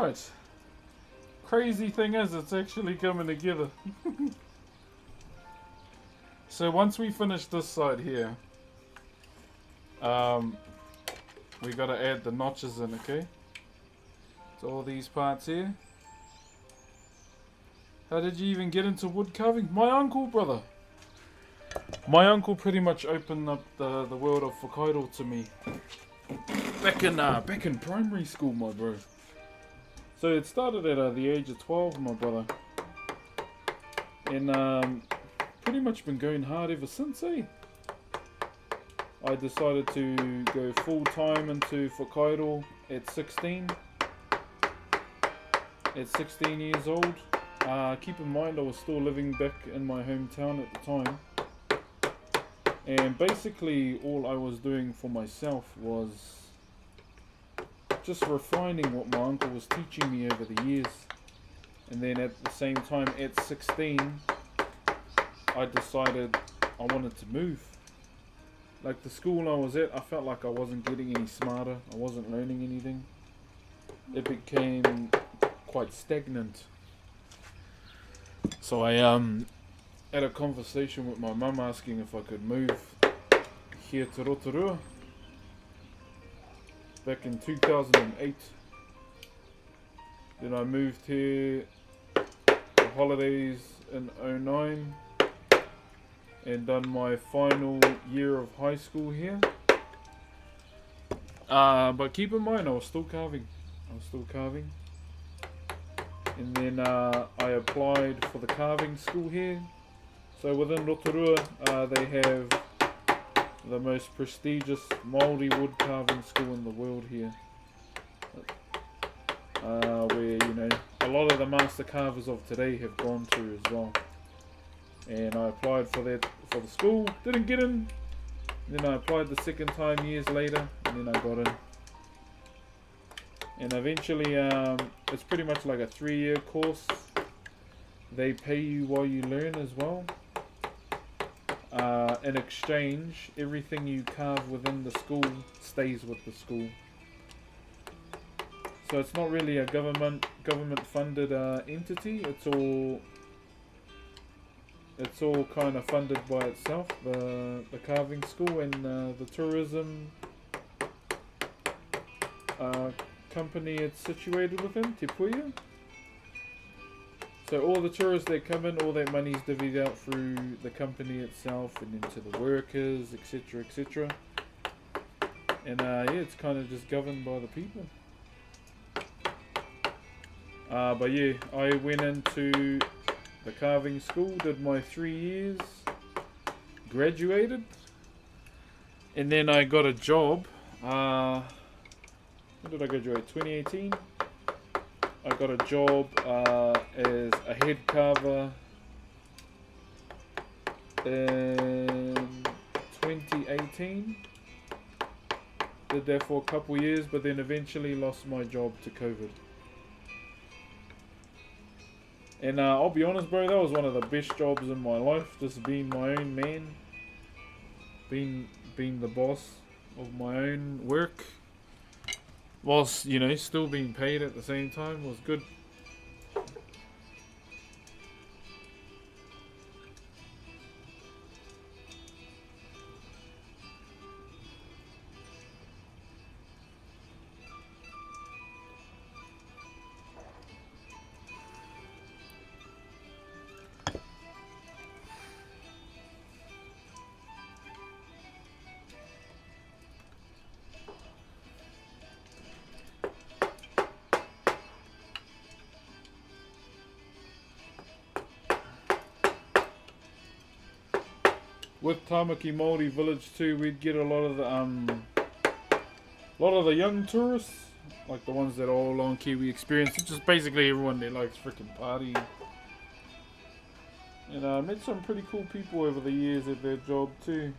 Right. Crazy thing is, it's actually coming together. So once we finish this side here, we gotta add the notches in, okay? So all these parts here. How did you even get into wood carving? My uncle, brother. My uncle pretty much opened up the world of Whakairo to me. Back in primary school, my bro. So it started at the age of 12, my brother. And pretty much been going hard ever since, eh? I decided to go full time into Whakairo at 16. At 16 years old. Keep in mind I was still living back in my hometown at the time. And basically all I was doing for myself was just refining what my uncle was teaching me over the years. And then at the same time at 16 I decided I wanted to move. Like the school I was at, I felt like I wasn't getting any smarter, I wasn't learning anything. It became quite stagnant. So I had a conversation with my mum asking if I could move here to Rotorua back in 2008. Then I moved here for holidays in 09 and done my final year of high school here. But keep in mind I was still carving. And then I applied for the carving school here. So within Rotorua, they have the most prestigious Maori wood carving school in the world here. Where, you know, a lot of the master carvers of today have gone to as well. And I applied for the school, didn't get in. Then I applied the second time years later, and then I got in. And eventually, it's pretty much like a 3-year course. They pay you while you learn as well. In exchange, everything you carve within the school stays with the school. So it's not really a government funded entity. It's all kind of funded by itself. The carving school and the tourism company it's situated within, Te Puia. So all the tourists that come in, all that money is divvied out through the company itself and into the workers, etc, etc. And yeah, it's kind of just governed by the people. But yeah, I went into the carving school, did my 3 years, graduated, and then I got a job. When did I graduate? 2018. I got a job as a head carver in 2018. Did that for a couple years, but then eventually lost my job to COVID. And I'll be honest, bro, that was one of the best jobs in my life. Just being my own man, being the boss of my own work, whilst, you know, still being paid at the same time, was good. With Tamaki Maori village too, we'd get a lot of the young tourists, like the ones that are all on Kiwi experience. It's just basically everyone that likes freaking party. And I met some pretty cool people over the years at their job too.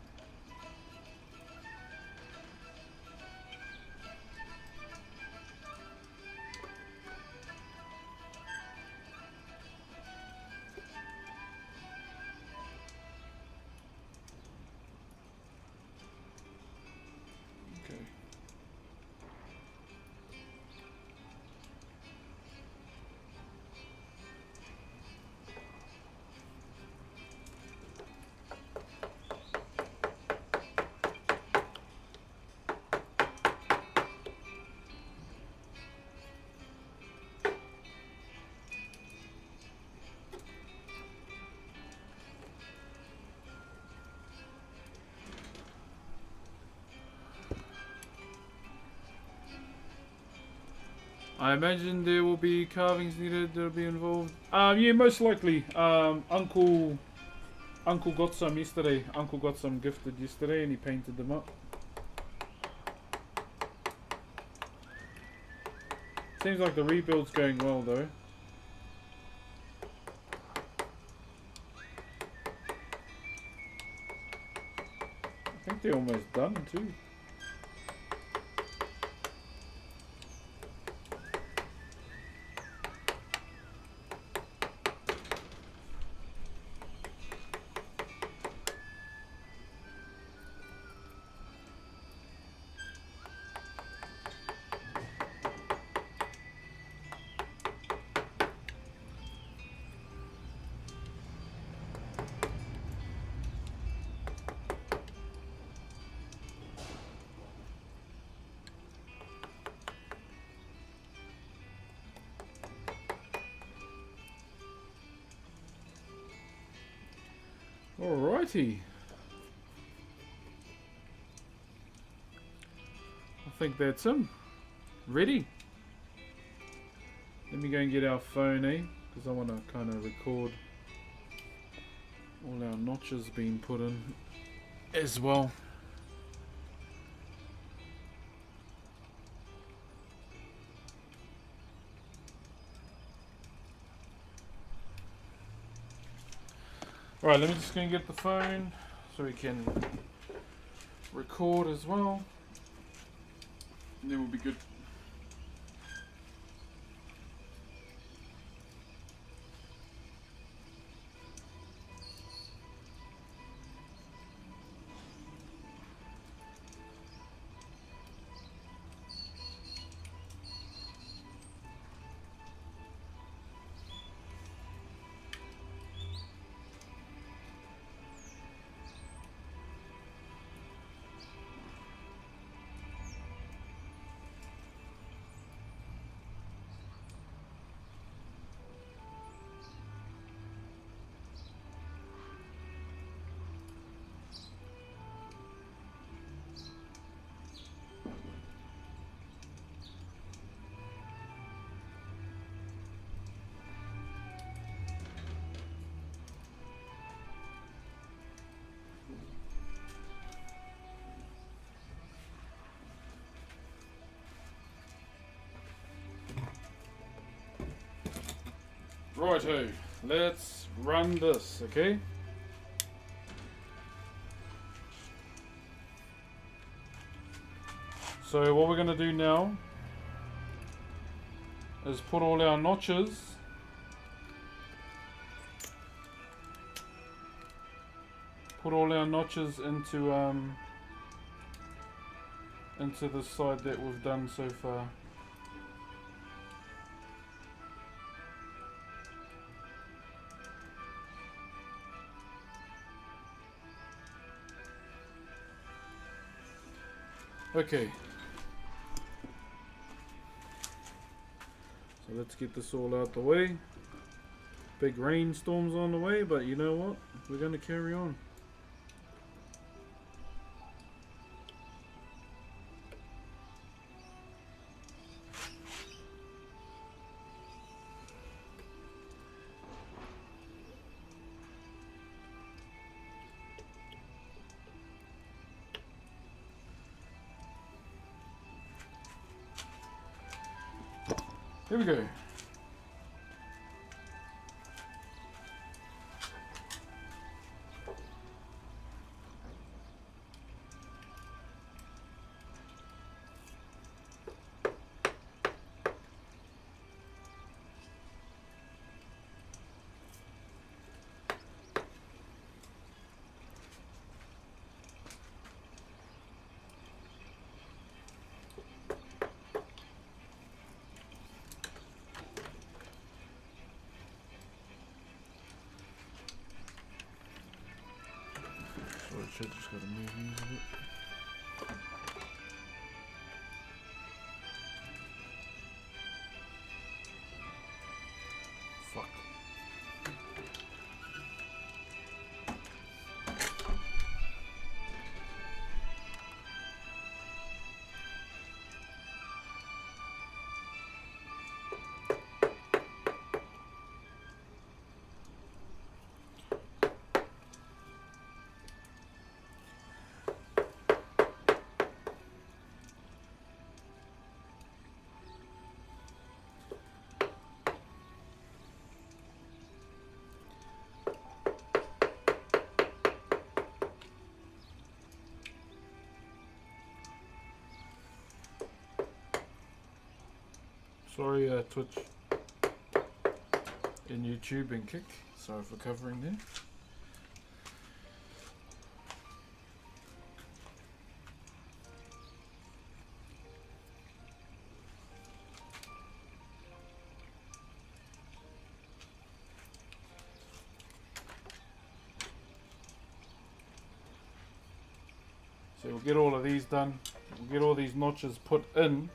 I imagine there will be carvings needed that'll be involved. Yeah, most likely. Uncle got some yesterday. Uncle got some gifted yesterday, and he painted them up. Seems like the rebuild's going well, though. I think they're almost done too. Alrighty. I think that's him. Ready. Let me go and get our phone, because I want to kind of record all our notches being put in as well. Alright, let me just go and get the phone so we can record as well. And then we'll be good. Righto, let's run this, okay? So what we're going to do now is put all our notches into the side that we've done so far. Okay, so let's get this all out the way. Big rainstorms on the way, but you know what? We're going to carry on. Here we go. Just gotta move these a bit. Fuck. Sorry, Twitch and YouTube and Kick. Sorry for covering there. So we'll get all of these done. We'll get all these notches put in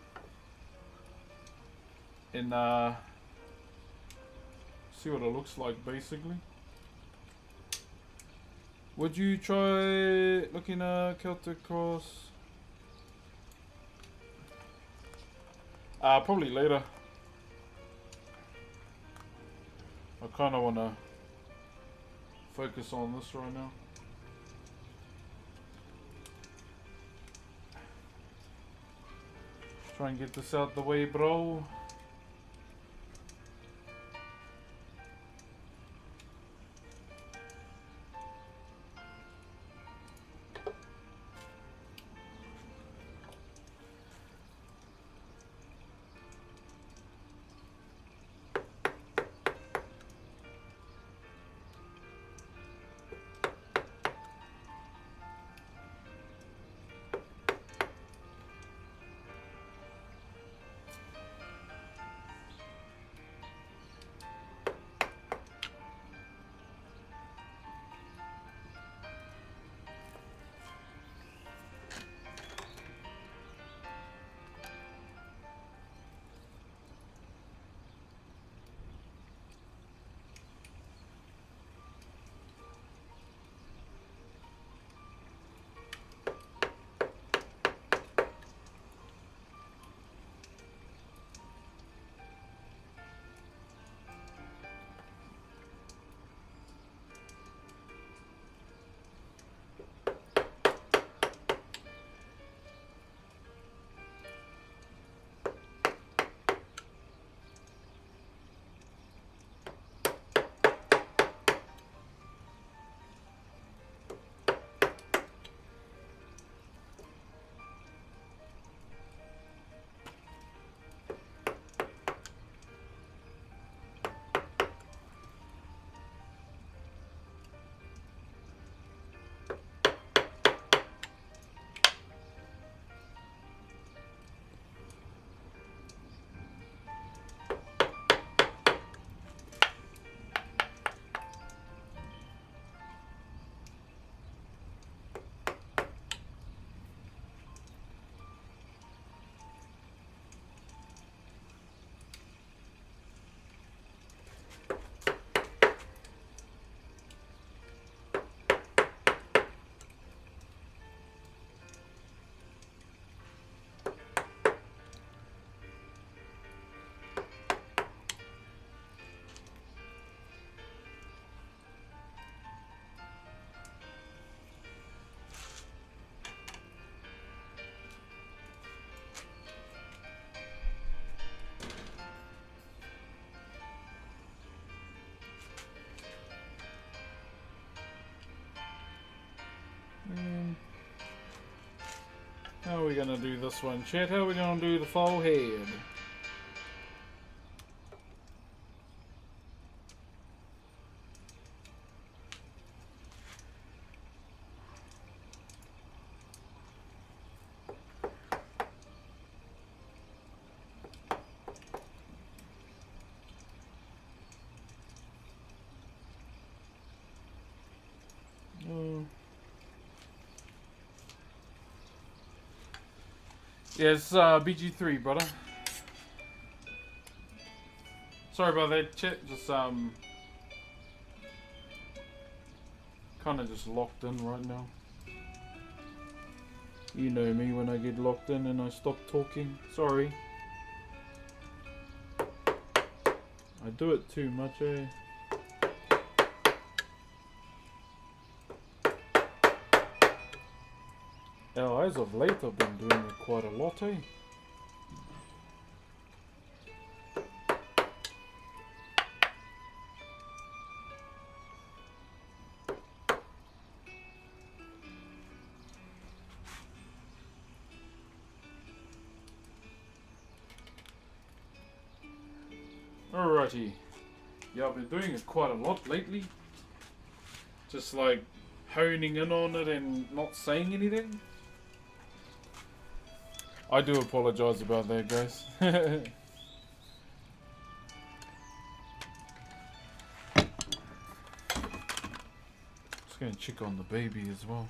see what it looks like basically. Would you try looking at Celtic Cross? Probably later. I kind of want to focus on this right now. Try and get this out the way, bro. How are we gonna do this one, chat? How are we gonna do the forehead? Yeah, it's BG3, brother. Sorry about that, chat. Just kind of just locked in right now. You know me when I get locked in and I stop talking. Sorry. I do it too much, eh? Now, as of late, I've been doing it quite a lot, eh? Alrighty. Yeah, I've been doing it quite a lot lately. Just like honing in on it and not saying anything. I do apologize about that, guys. Just gonna check on the baby as well.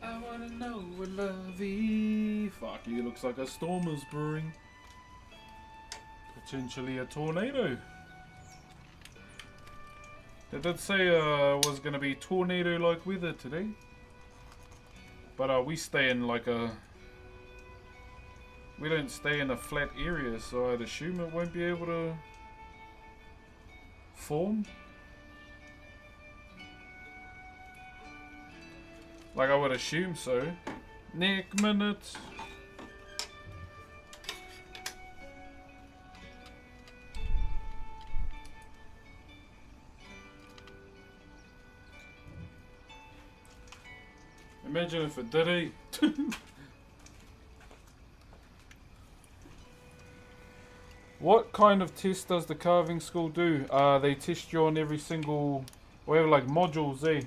I wanna know what lovey. Fuck, he looks like a storm is brewing. Potentially a tornado. They did say it was gonna be tornado-like weather today. But we stay in like a... We don't stay in a flat area, so I'd assume it won't be able to form. Like I would assume so. Next minute. Imagine if it did, eh? What kind of test does the carving school do? They test you on every single... We have like modules, eh?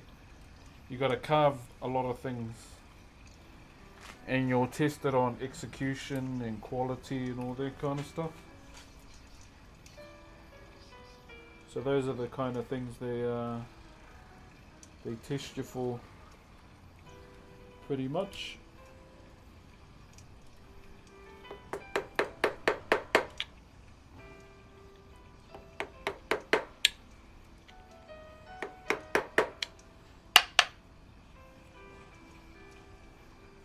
You gotta carve a lot of things. And you're tested on execution and quality and all that kind of stuff. So those are the kind of things they test you for. Pretty much.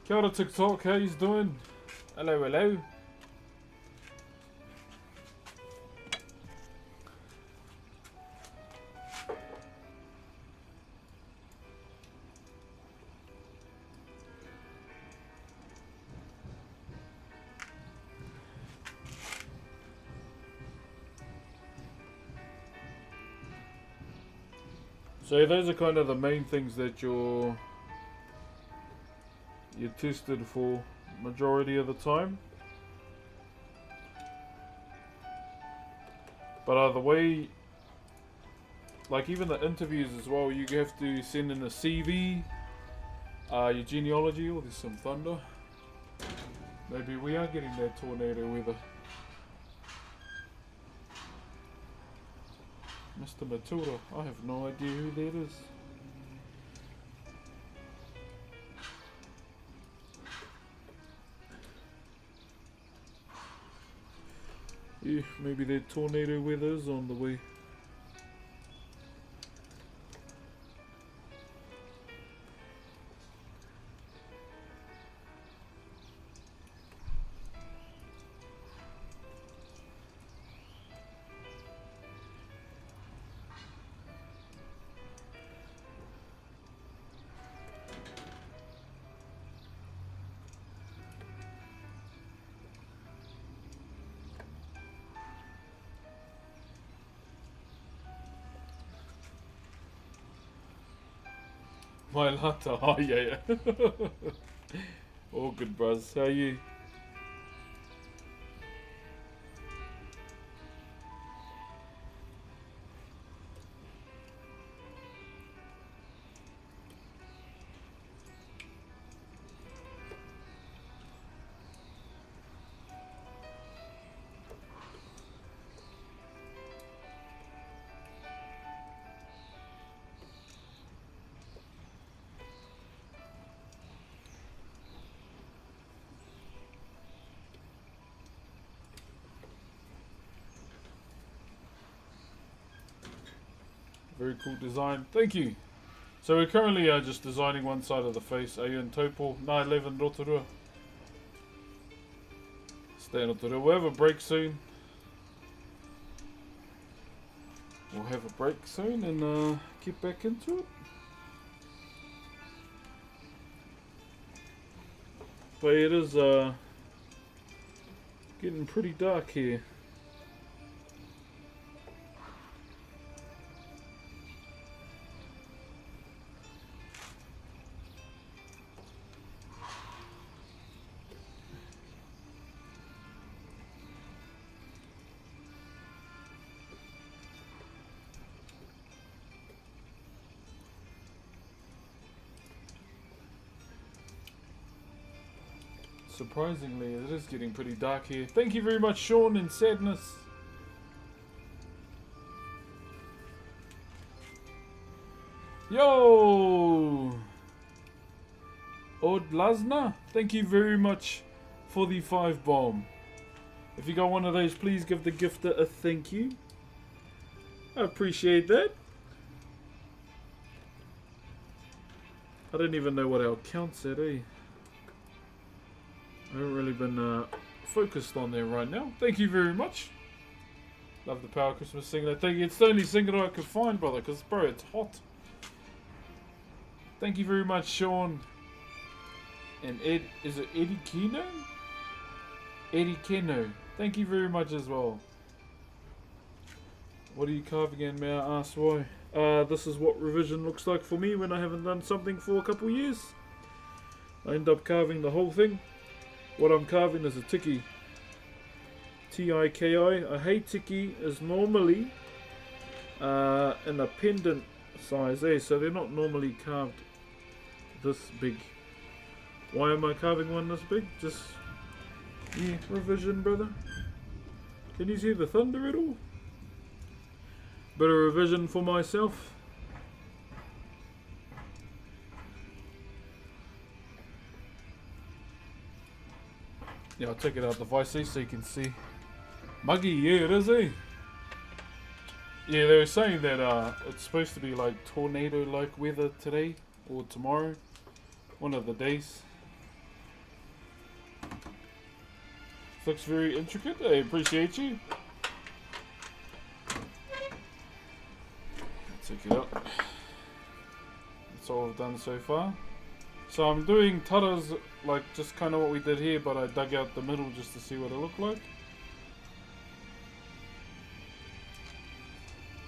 Kia ora TikTok, how you doing? Hello, hello. So those are kind of the main things that you're tested for majority of the time. But the way, like even the interviews as well, you have to send in a CV, your genealogy. Oh, there's some thunder. Maybe we are getting that tornado weather. Mr. Matilda, I have no idea who that is. Yeah, maybe that tornado weather is on the way. My lata. Oh, yeah, yeah. All good, bros. How are you? Very cool design. Thank you. So we're currently just designing one side of the face. Are you in Taupo? 911 Rotorua. Stay in Rotorua. We'll have a break soon. We'll have a break soon and get back into it. But it is getting pretty dark here. Surprisingly, it is getting pretty dark here. Thank you very much, Sean and Sadness. Yo! Odlasna, thank you very much for the 5 bomb. If you got one of those, please give the gifter a thank you. I appreciate that. I don't even know what our count said, eh? I haven't really been focused on there right now. Thank you very much. Love the Power Christmas singlet. Thank you. It's the only singlet I could find, brother, because, bro, it's hot. Thank you very much, Sean. And Ed, is it Eddie Keno? Eddie Keno. Thank you very much as well. What are you carving in, may I ask why? This is what revision looks like for me when I haven't done something for a couple years. I end up carving the whole thing. What I'm carving is a tiki. T-I-K-I. A hei tiki is normally in a pendant size, so they're not normally carved this big. Why am I carving one this big? Just, yeah, revision, brother. Can you see the thunder at all? Bit of revision for myself. Yeah, I'll take it out the vice so you can see. Muggy, yeah, it is, eh? Yeah, they were saying that it's supposed to be like tornado-like weather today or tomorrow. One of the days. This looks very intricate. I appreciate you. Take it out. That's all I've done so far. So I'm doing taras like just kind of what we did here, but I dug out the middle just to see what it looked like.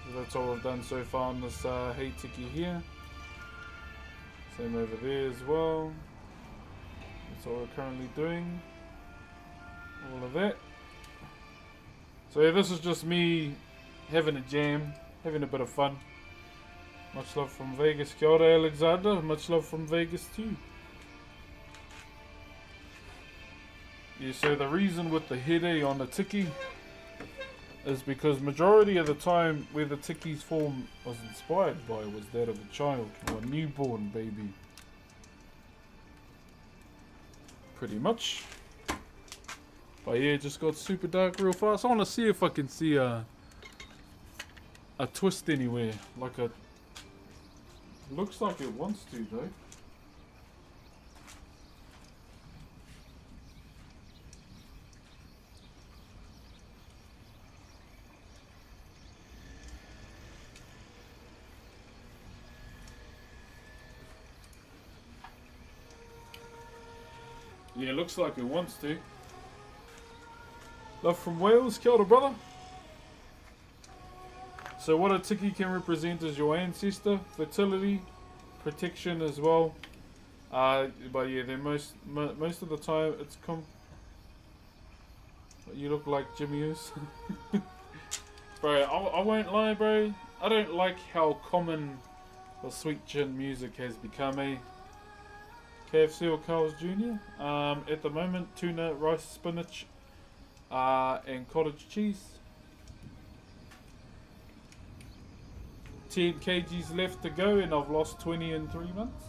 So that's all I've done so far on this hei tiki here. Same over there as well. That's all we're currently doing. All of that. So yeah, this is just me having a jam, having a bit of fun. Much love from Vegas. Kia ora, Alexander. Much love from Vegas too. Yeah, so the reason with the here on the tiki is because majority of the time where the tiki's form was inspired by was that of a child or a newborn baby. Pretty much. But yeah, it just got super dark real fast. I want to see if I can see a twist anywhere, like a. Looks like it wants to, though. Yeah, looks like it wants to. Love from Wales. Kia ora, brother. So what a tiki can represent is your ancestor, fertility, protection as well. But yeah, they're most of the time it's you look like Jimmy Oos. Bro, I won't lie, bro. I don't like how common the sweet chin music has become, eh? KFC or Carl's Jr. At the moment, tuna, rice, spinach, and cottage cheese. 10 kgs left to go, and I've lost 20 in 3 months.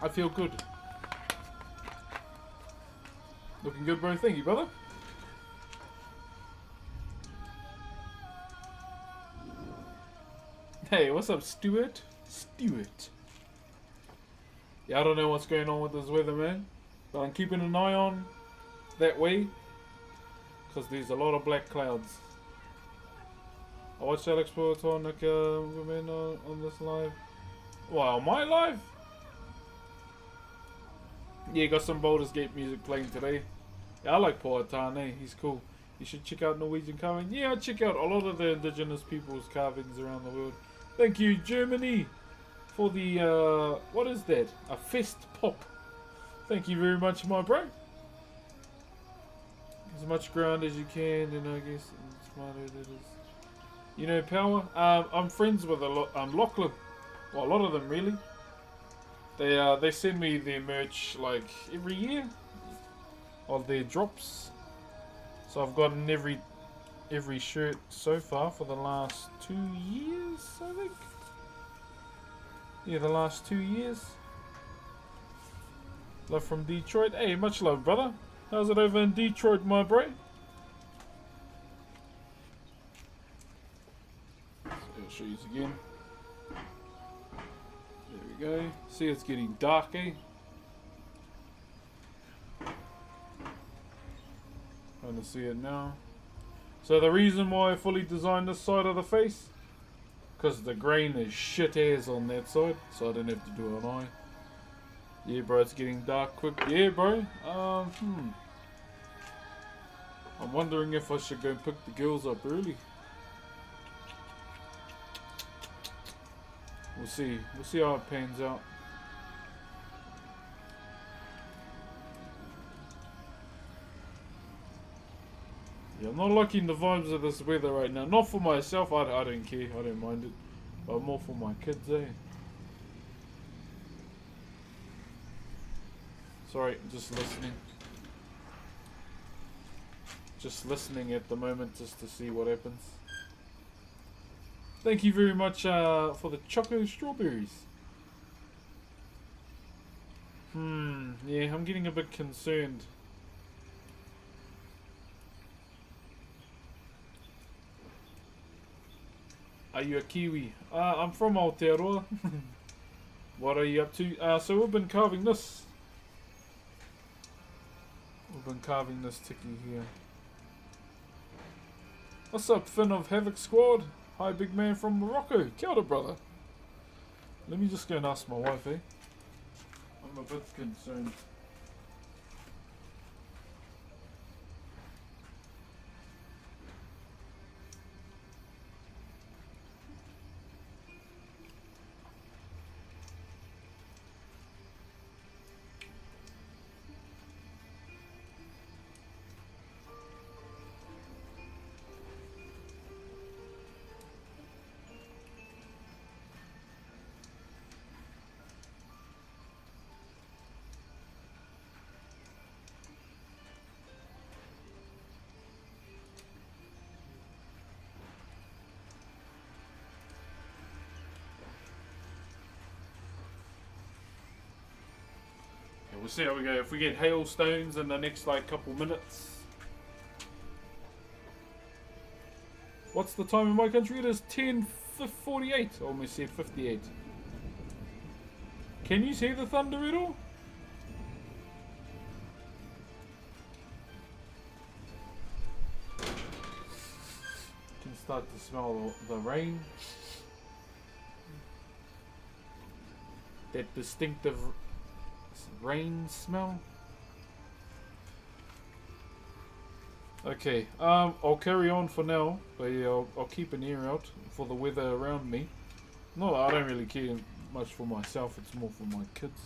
I feel good. Looking good, bro. Thank you, brother. Hey, what's up, Stuart? Stuart. Yeah, I don't know what's going on with this weather, man. But I'm keeping an eye on that way. Because there's a lot of black clouds. I watched Alex Puatonic women on this live. Wow, my live? Yeah, got some Baldur's Gate music playing today. Yeah, I like Puatane. He's cool. You should check out Norwegian carving. Yeah, I check out a lot of the indigenous people's carvings around the world. Thank you, Germany, for the, what is that? A fest pop. Thank you very much, my bro. As much ground as you can, and I guess smarter that is. You know, Power? I'm friends with a lot, Lachlan. Well, a lot of them, really. They send me their merch, like, every year. Of their drops. So I've gotten every shirt so far for the last 2 years, I think. Yeah, the last 2 years. Love from Detroit. Hey, much love, brother. How's it over in Detroit, my bro? So I'll show you again. There we go. See, it's getting dark, eh? Trying to see it now. So the reason why I fully designed this side of the face, because the grain is shit ass on that side, so I don't have to do an eye. Yeah, bro, it's getting dark quick. Yeah, bro. I'm wondering if I should go and pick the girls up early. We'll see. We'll see how it pans out. Yeah, I'm not liking the vibes of this weather right now. Not for myself, I don't care, I don't mind it. But more for my kids, eh? Sorry, just listening. Just listening at the moment just to see what happens. Thank you very much for the choco strawberries. Yeah, I'm getting a bit concerned. Are you a Kiwi? I'm from Aotearoa. What are you up to? So we've been carving this. We've been carving this tiki here. What's up, Finn of Havoc Squad? Hi, big man from Morocco. Kia ora, brother. Let me just go and ask my wife, eh? I'm a bit concerned. We'll see how we go. If we get hailstones in the next like couple minutes. What's the time in my country? It is 10:48. Almost said 58. Can you see the thunder at all? You can start to smell the rain. That distinctive rain smell. Okay, I'll carry on for now, but yeah, I'll keep an ear out for the weather around me. No, I don't really care much for myself, it's more for my kids.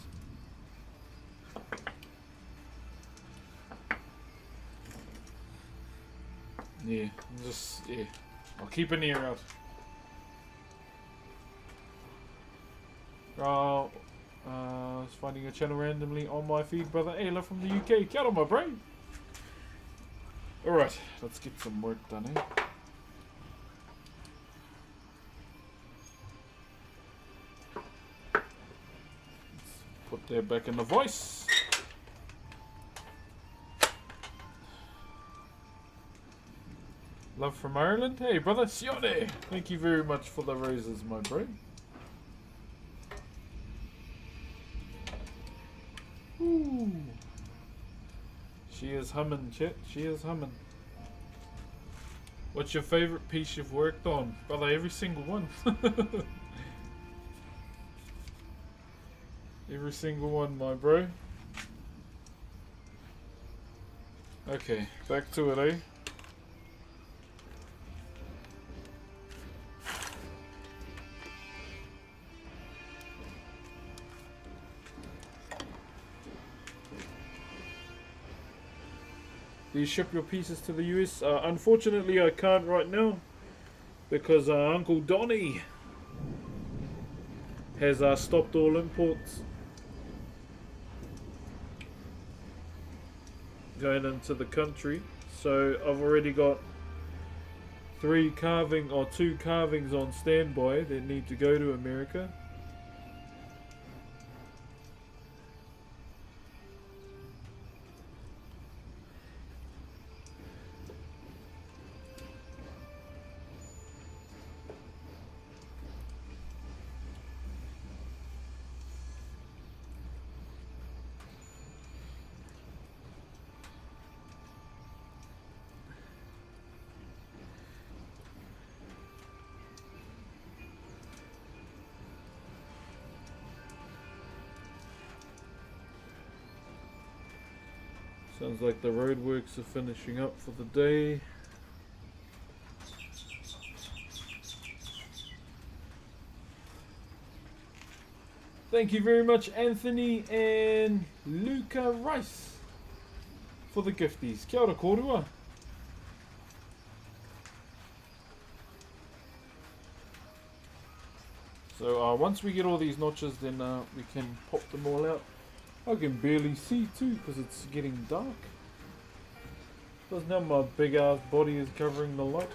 Yeah, I'll keep an ear out. I was finding a channel randomly on my feed, brother Ayla from the UK. Get on my brain! Alright, let's get some work done, eh? Let's put that back in the voice. Love from Ireland. Hey, brother, Sione! Thank you very much for the roses, my bro. Ooh. She is humming, chat. She is humming. What's your favourite piece you've worked on? Brother, every single one. Every single one, my bro. Okay, back to it, eh? Do you ship your pieces to the US? Unfortunately, I can't right now because Uncle Donny has stopped all imports going into the country. So I've already got 2 carvings on standby that need to go to America. Sounds like the roadworks are finishing up for the day. Thank you very much, Anthony and Luca Rice, for the gifties. Kia ora kōrua. So once we get all these notches, then we can pop them all out. I can barely see too because it's getting dark. Because now my big ass body is covering the light.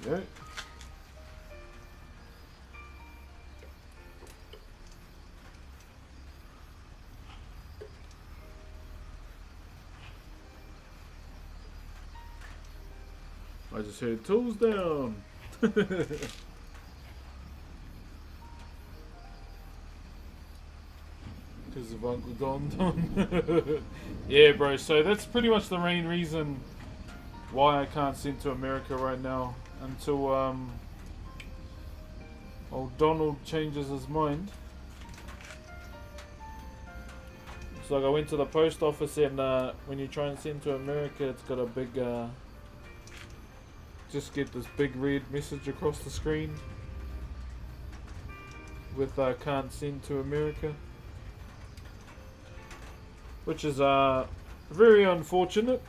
Go. I just heard tools down. Because of Uncle Don. Yeah, bro. So that's pretty much the main reason why I can't send to America right now until old Donald changes his mind. It's like I went to the post office and when you try and send to America, it's got a big just get this big red message across the screen with can't send to America, which is very unfortunate.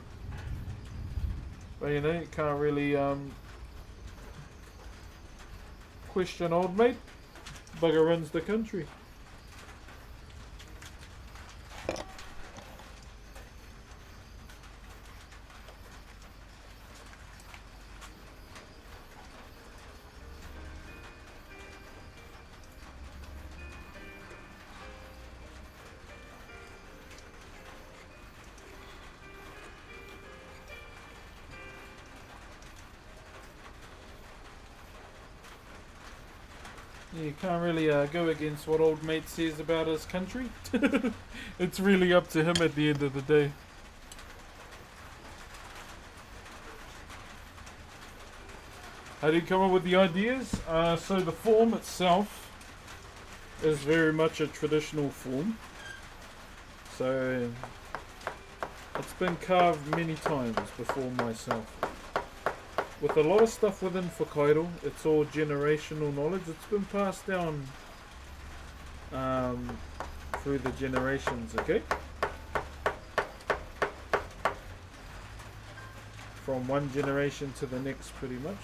But you know, you can't really question old mate. Bugger runs the country. You can't really go against what old mate says about his country. It's really up to him at the end of the day. How do you come up with the ideas? So the form itself is very much a traditional form. So it's been carved many times before myself. With a lot of stuff within Whakairo, it's all generational knowledge. It's been passed down through the generations, okay? From one generation to the next, pretty much.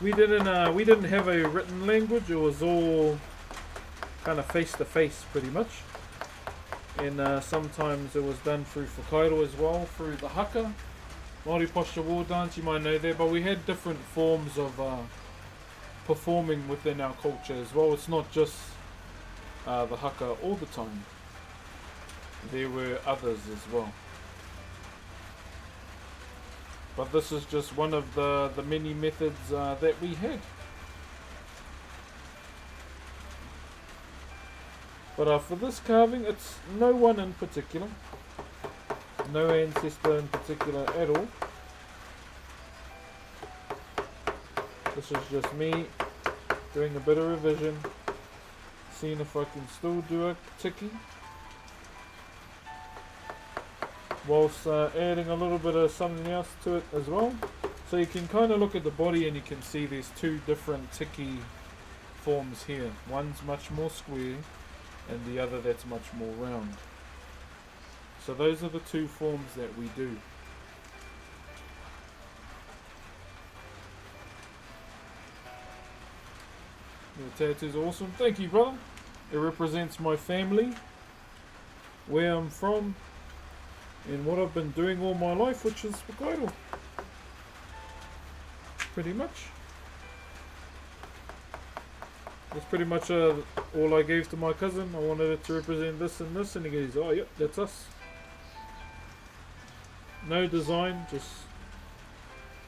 We didn't have a written language. It was all kind of face to face, pretty much. And sometimes it was done through Whakairo as well, through the haka, Maori posture war dance, you might know that, but we had different forms of performing within our culture as well. It's not just the haka all the time. There were others as well. But this is just one of the many methods that we had. But for this carving, it's no one in particular. No ancestor in particular at all. This is just me doing a bit of revision. Seeing if I can still do a tiki. Whilst adding a little bit of something else to it as well. So you can kind of look at the body and you can see there's two different tiki forms here. One's much more square and the other that's much more round. So those are the two forms that we do. Your tattoo's awesome. Thank you, brother. It represents my family, where I'm from, and what I've been doing all my life, which is Whakairo. Pretty much. That's pretty much all I gave to my cousin. I wanted it to represent this and this, and he goes, oh yep, that's us. No design, just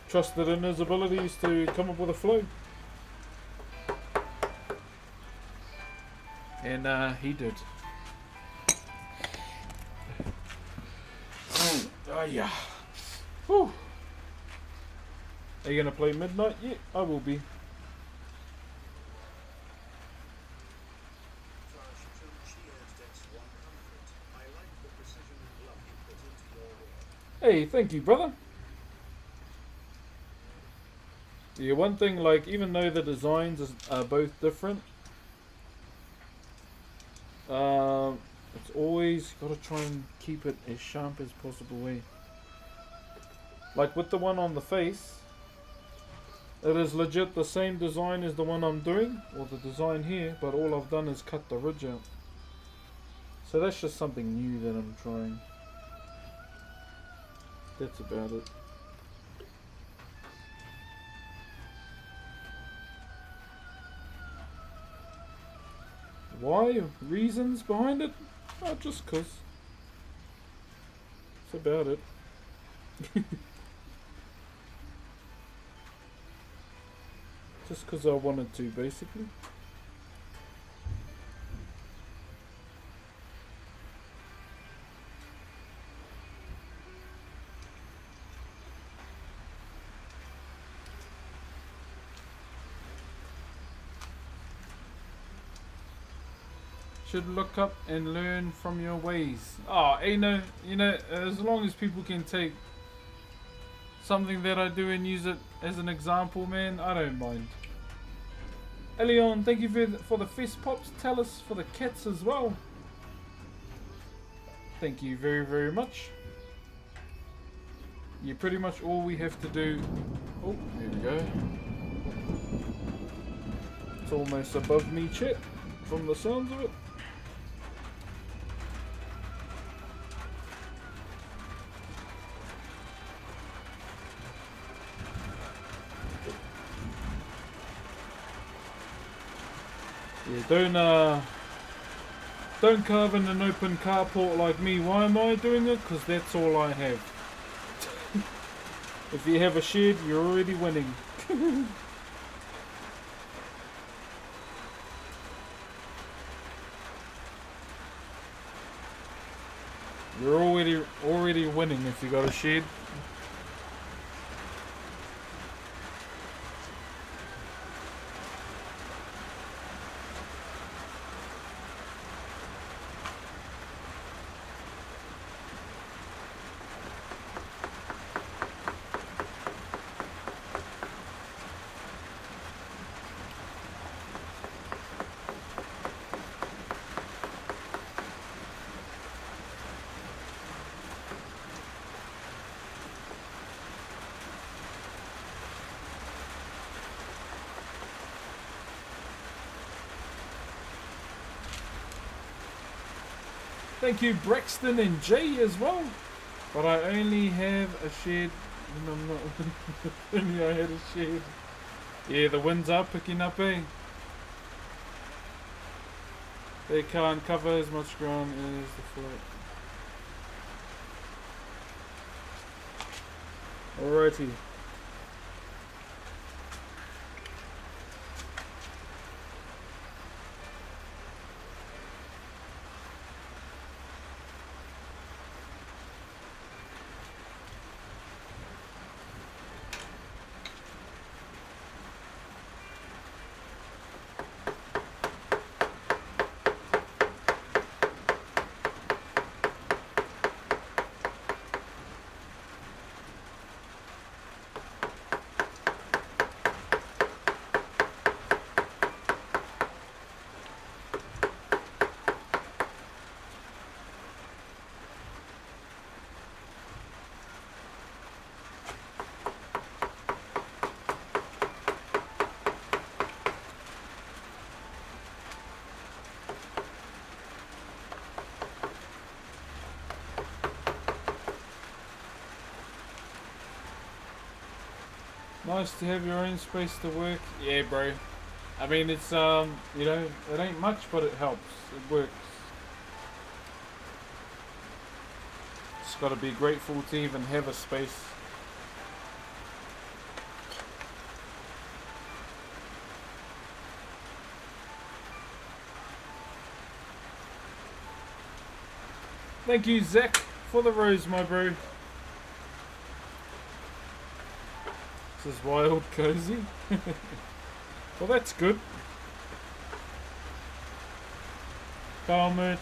trusted in his abilities to come up with a flow. And he did. Oh yeah. Whew. Are you gonna play midnight? Yeah, I will be. Hey, thank you, brother. Yeah, one thing, like, even though the designs are both different, it's always got to try and keep it as sharp as possible. Eh? Like with the one on the face, it is legit the same design as the one I'm doing, or the design here, but all I've done is cut the ridge out. So that's just something new that I'm trying. That's about it. Why? Reasons behind it? Oh, just 'cause. That's about it. Just 'cause I wanted to, basically. Should look up and learn from your ways. Oh, you know, as long as people can take something that I do and use it as an example, man, I don't mind. Elion, thank you for the fist pops. Tell us for the cats as well. Thank you very, very much. Yeah, pretty much all we have to do... Oh, there we go. It's almost above me, chat, from the sounds of it. Yeah, don't carve in an open carport like me. Why am I doing it? Because that's all I have. If you have a shed, you're already winning. You're already winning if you got a shed. Thank you, Braxton and Jay as well. But I only have a shed. And I'm not. Only I had a shed. Yeah, the winds are picking up, eh? They can't cover as much ground as the float. Alrighty. Nice to have your own space to work. Yeah, bro. I mean, it's, you know, it ain't much, but it helps. It works. Just gotta be grateful to even have a space. Thank you, Zach, for the rose, my bro. This is wild cozy. Well, that's good. Car merch.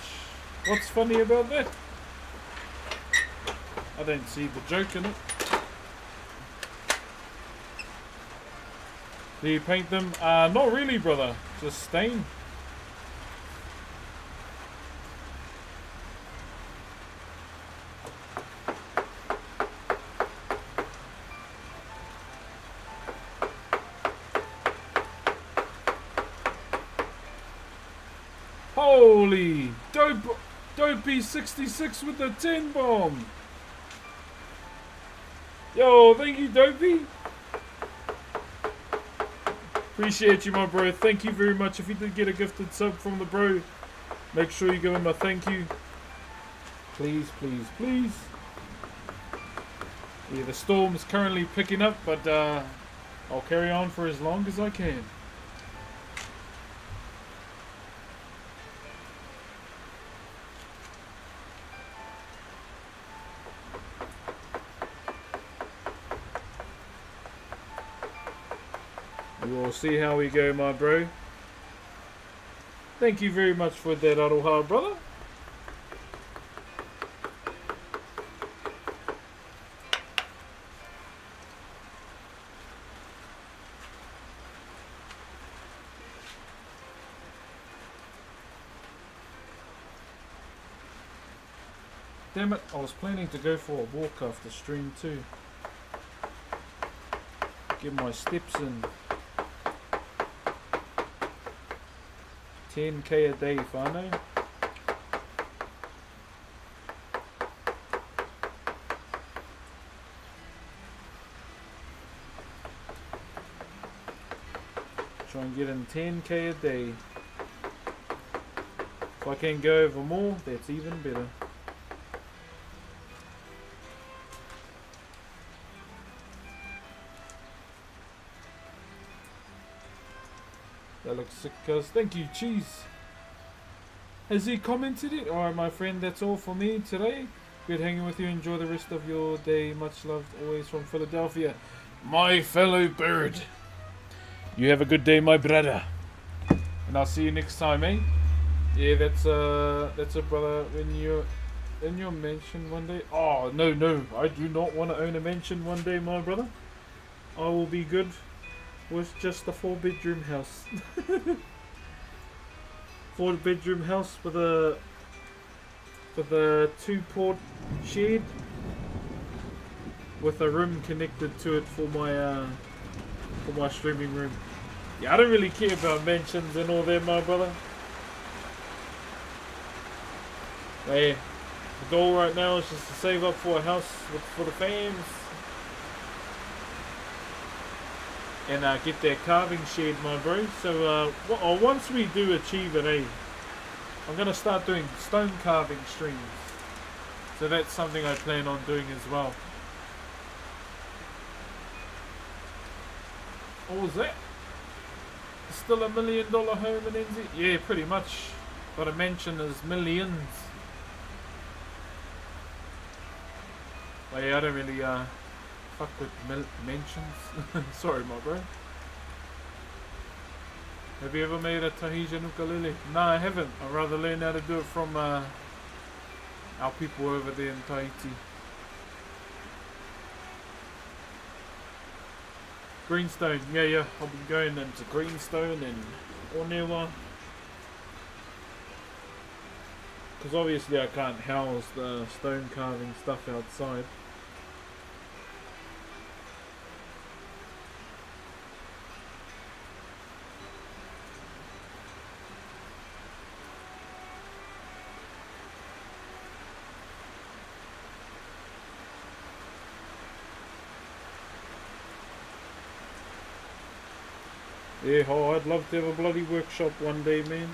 What's funny about that? I don't see the joke in it. Do you paint them? Not really, brother. Just stain. Holy! Dopey 66 with the 10 bomb! Yo, thank you, Dopey! Appreciate you, my bro. Thank you very much. If you did get a gifted sub from the bro, make sure you give him a thank you. Please, please, please. Yeah, the storm's currently picking up, but I'll carry on for as long as I can. We'll see how we go, my bro. Thank you very much for that, Aroha, brother. Damn it, I was planning to go for a walk after stream too. Get my steps in. 10k a day, whānau. Try and get in 10k a day. If I can go over more, that's even better. That looks sick, cuz. Thank you, Cheese. Has he commented it? Alright, my friend, that's all for me today. Good hanging with you. Enjoy the rest of your day. Much loved, always from Philadelphia. My fellow bird. You have a good day, my brother. And I'll see you next time, eh? Yeah, that's a brother. When you're in your mansion one day. Oh, no. I do not want to own a mansion one day, my brother. I will be good with just a 4-bedroom house. 4-bedroom house with a 2-port shed with a room connected to it for my streaming room. Yeah, I don't really care about mansions and all that, my brother. Hey, the goal right now is just to save up for a house for the fans. And get that carving shed, my bro. So once we do achieve it, I'm going to start doing stone carving streams. So that's something I plan on doing as well. What was that? Still $1 million home in NZ? Yeah, pretty much. But a mansion is millions. But yeah, I don't really fuck with mansions. Sorry, my bro. Have you ever made a Tahitian ukulele? No, I haven't. I'd rather learn how to do it from our people over there in Tahiti. Greenstone, yeah. I'll be going into Greenstone and Onewa. Because obviously I can't house the stone carving stuff outside. Yeah, oh, I'd love to have a bloody workshop one day, man.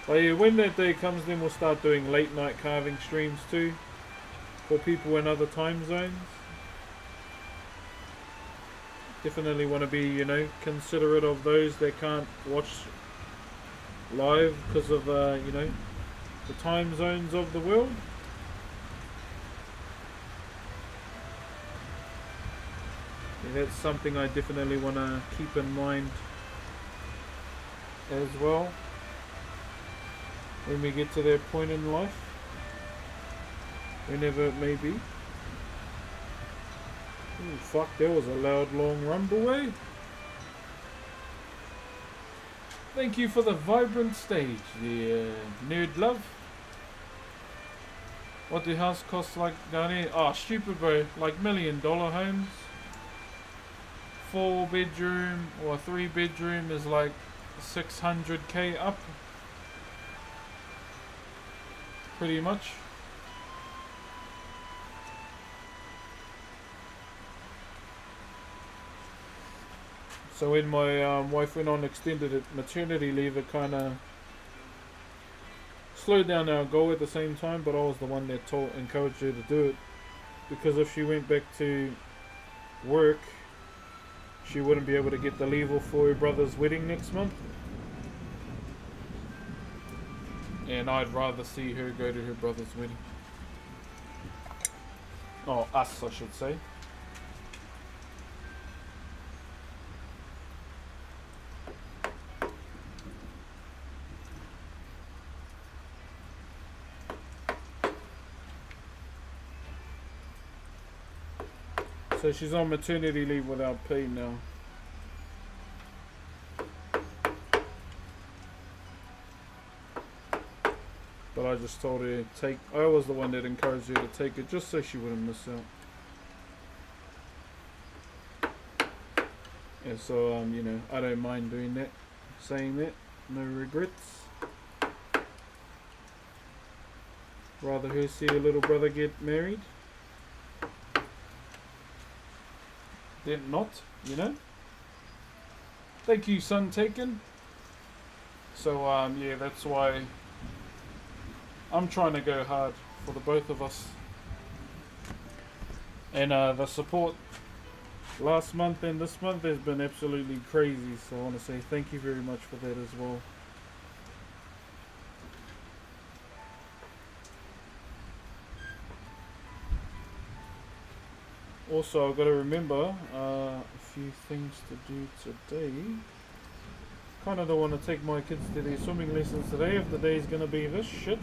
But yeah, when that day comes, then we'll start doing late night carving streams too, for people in other time zones. Definitely want to be, considerate of those that can't watch live because of, the time zones of the world. Yeah, that's something I definitely want to keep in mind as well when we get to that point in life, whenever it may be. Ooh, fuck, that was a loud long rumble, eh? Thank you for the vibrant stage, the nerd love. What do house costs like down here? Oh, stupid, bro. Like $1 million homes. 4-bedroom or 3-bedroom is like 600k up. Pretty much. So when my wife went on extended maternity leave, it kind of slowed down our goal at the same time, but I was the one that encouraged her to do it, because if she went back to work, she wouldn't be able to get the leave off for her brother's wedding next month. And I'd rather see her go to her brother's wedding. Oh, us, I should say. So she's on maternity leave without pay now. But I just told her I was the one that encouraged her to take it, just so she wouldn't miss out. And so, I don't mind doing that, saying that, no regrets. Rather her see her little brother get married than not, Thank you, son taken. So, yeah, that's why I'm trying to go hard for the both of us. And the support Last month and this month has been absolutely crazy, so I want to say thank you very much for that as well. Also, I've got to remember a few things to do today. Kind of don't want to take my kids to their swimming lessons today if the day's going to be this shit.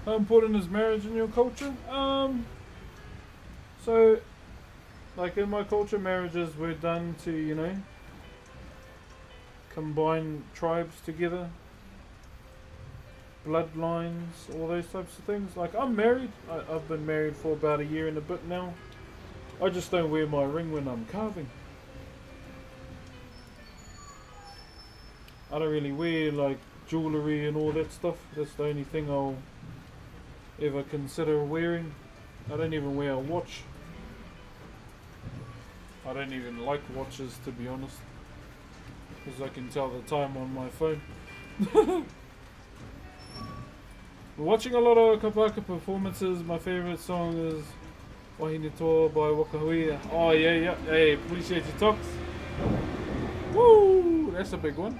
How important is marriage in your culture? So, like in my culture, marriages were done to, you know, combine tribes together, bloodlines, all those types of things. Like I'm married. I've been married for about a year and a bit now. I just don't wear my ring when I'm carving. I don't really wear like jewellery and all that stuff. That's the only thing I'll ever consider wearing. I don't even wear a watch. I don't even like watches, to be honest, because I can tell the time on my phone. Watching a lot of kapaka performances. My favourite song is Wahine Toa by Whakairo. Oh yeah. Hey, appreciate your talks. Woo! That's a big one.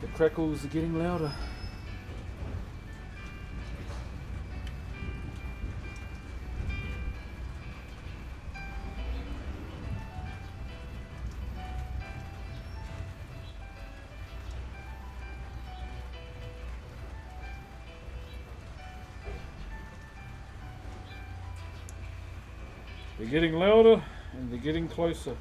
The crackles are getting louder. They're getting louder and they're getting closer.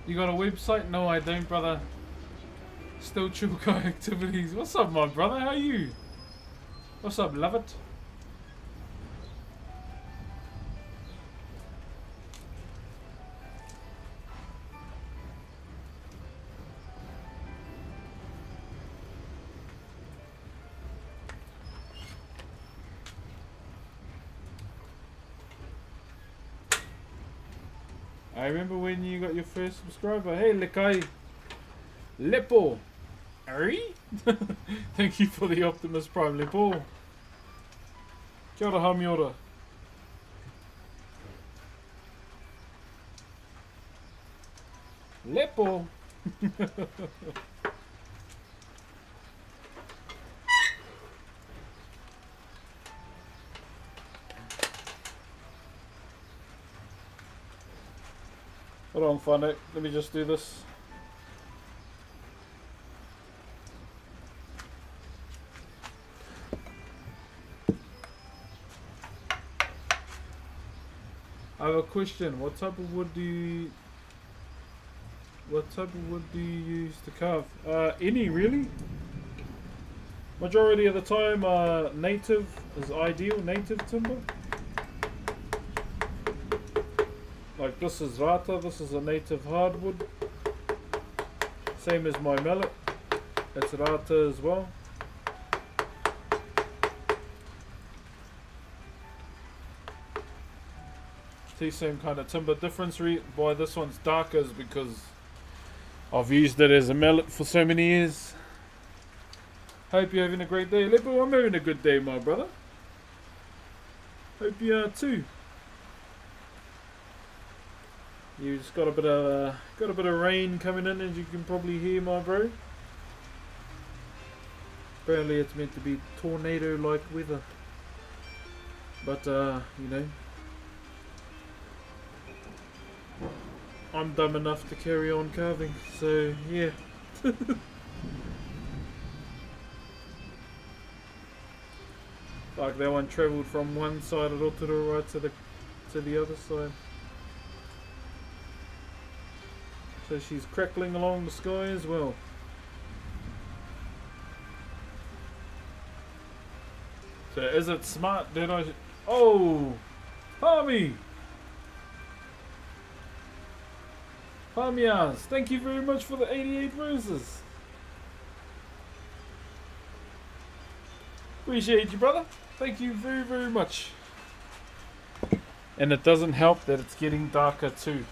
You got a website? No, I don't, brother. Still Chilko activities. What's up, my brother? How are you? What's up, love it? I remember when you got your first subscriber. Hey, Lekai. Lepo. Ari? Thank you for the Optimus Prime, Lepo. Kia ora, hamiora. Lepo. Hold on, Whānau. Let me just do this. I have a question. What type of wood do you use to carve? Any really. Majority of the time, native is ideal. Native timber. Like this is rata. This is a native hardwood. Same as my mallet. It's rata as well. Same kind of timber. Difference why this one's darker is because I've used it as a mallet for so many years. Hope you're having a great day, Lepo. I'm having a good day, my brother. Hope you are too. You just got a bit of rain coming in, as you can probably hear, my bro. Apparently, it's meant to be tornado-like weather, but you know. I'm dumb enough to carry on carving, so yeah. Like that one travelled from one side of Rotorua to the other side. So she's crackling along the sky as well. So is it smart that I... Oh! Palmy! Palmias, thank you very much for the 88 roses. Appreciate you, brother. Thank you very, very much. And it doesn't help that it's getting darker too.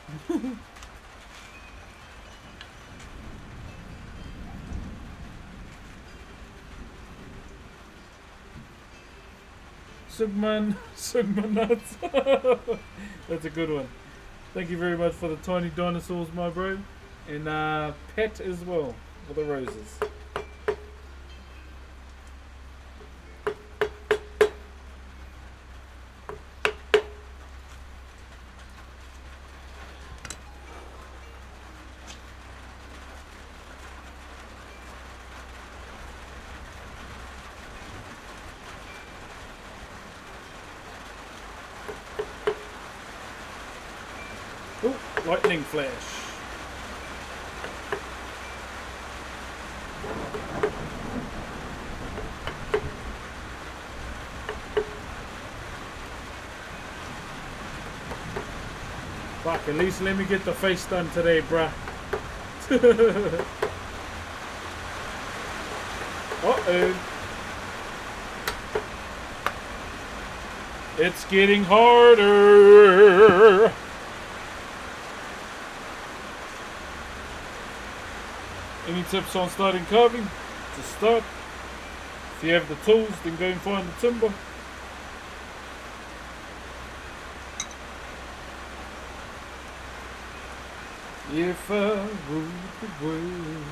Sugma nuts. That's a good one. Thank you very much for the tiny dinosaurs, my bro. And Pet as well for the roses. Oh, lightning flash. Fuck, at least let me get the face done today, bruh. Uh-oh. It's getting harder. Any tips on starting carving? To start, if you have the tools, then go and find the timber. If I ruled the world,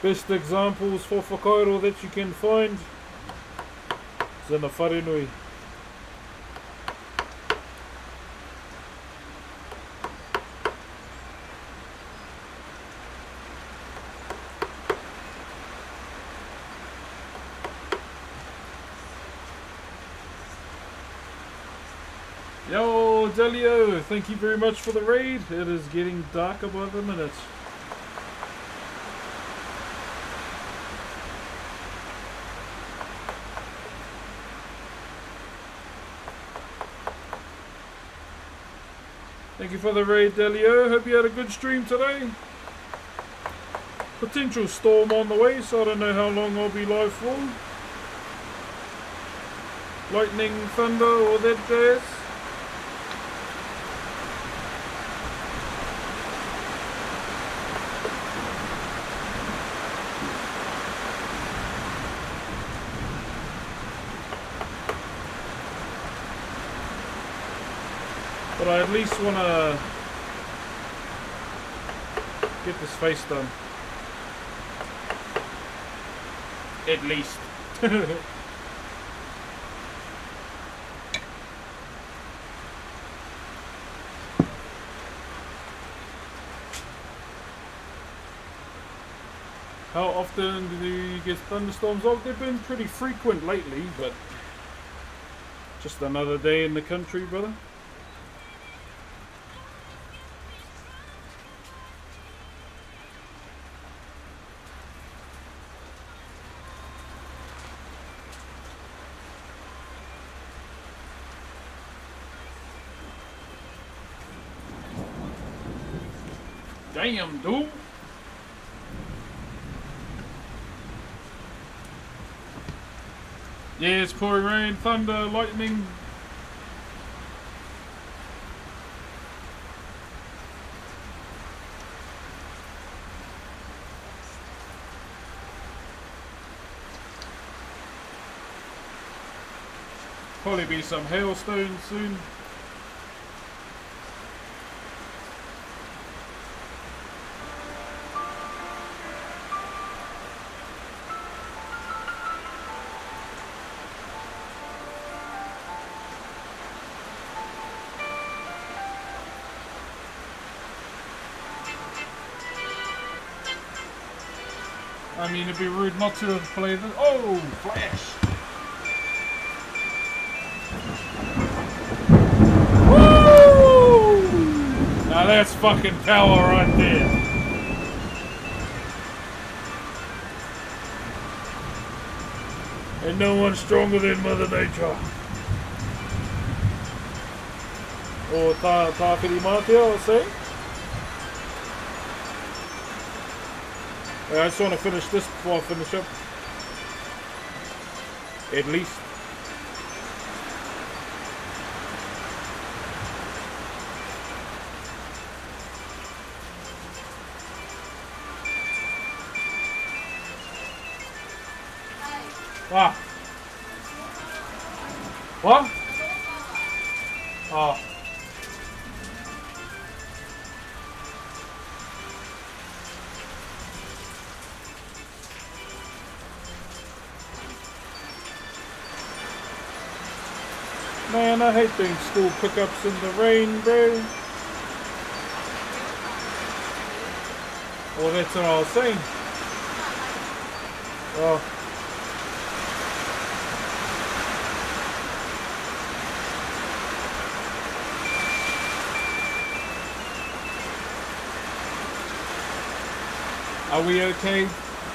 best examples for Whakairo that you can find is in the wharenui. Yo, Delio, thank you very much for the raid. It is getting darker by the minute. Thank you for the raid, Delio. Hope you had a good stream today. Potential storm on the way, so I don't know how long I'll be live for. Lightning, thunder, or that jazz. But I at least want to get this face done. At least. How often do you get thunderstorms? Oh, they've been pretty frequent lately, but just another day in the country, brother. Damn, dude. Yeah, it's pouring rain, thunder, lightning. Probably be some hailstones soon. I mean, it'd be rude not to play this. Oh, flash! Woo! Now that's fucking power right there. And no one stronger than Mother Nature. Or Tāwhiri Mātea, I'll say. I just want to finish this before I finish up. At least. Ah. What? Oh. Man, I hate doing school pickups in the rain, bro. Well, that's what I was saying. Oh. Are we okay?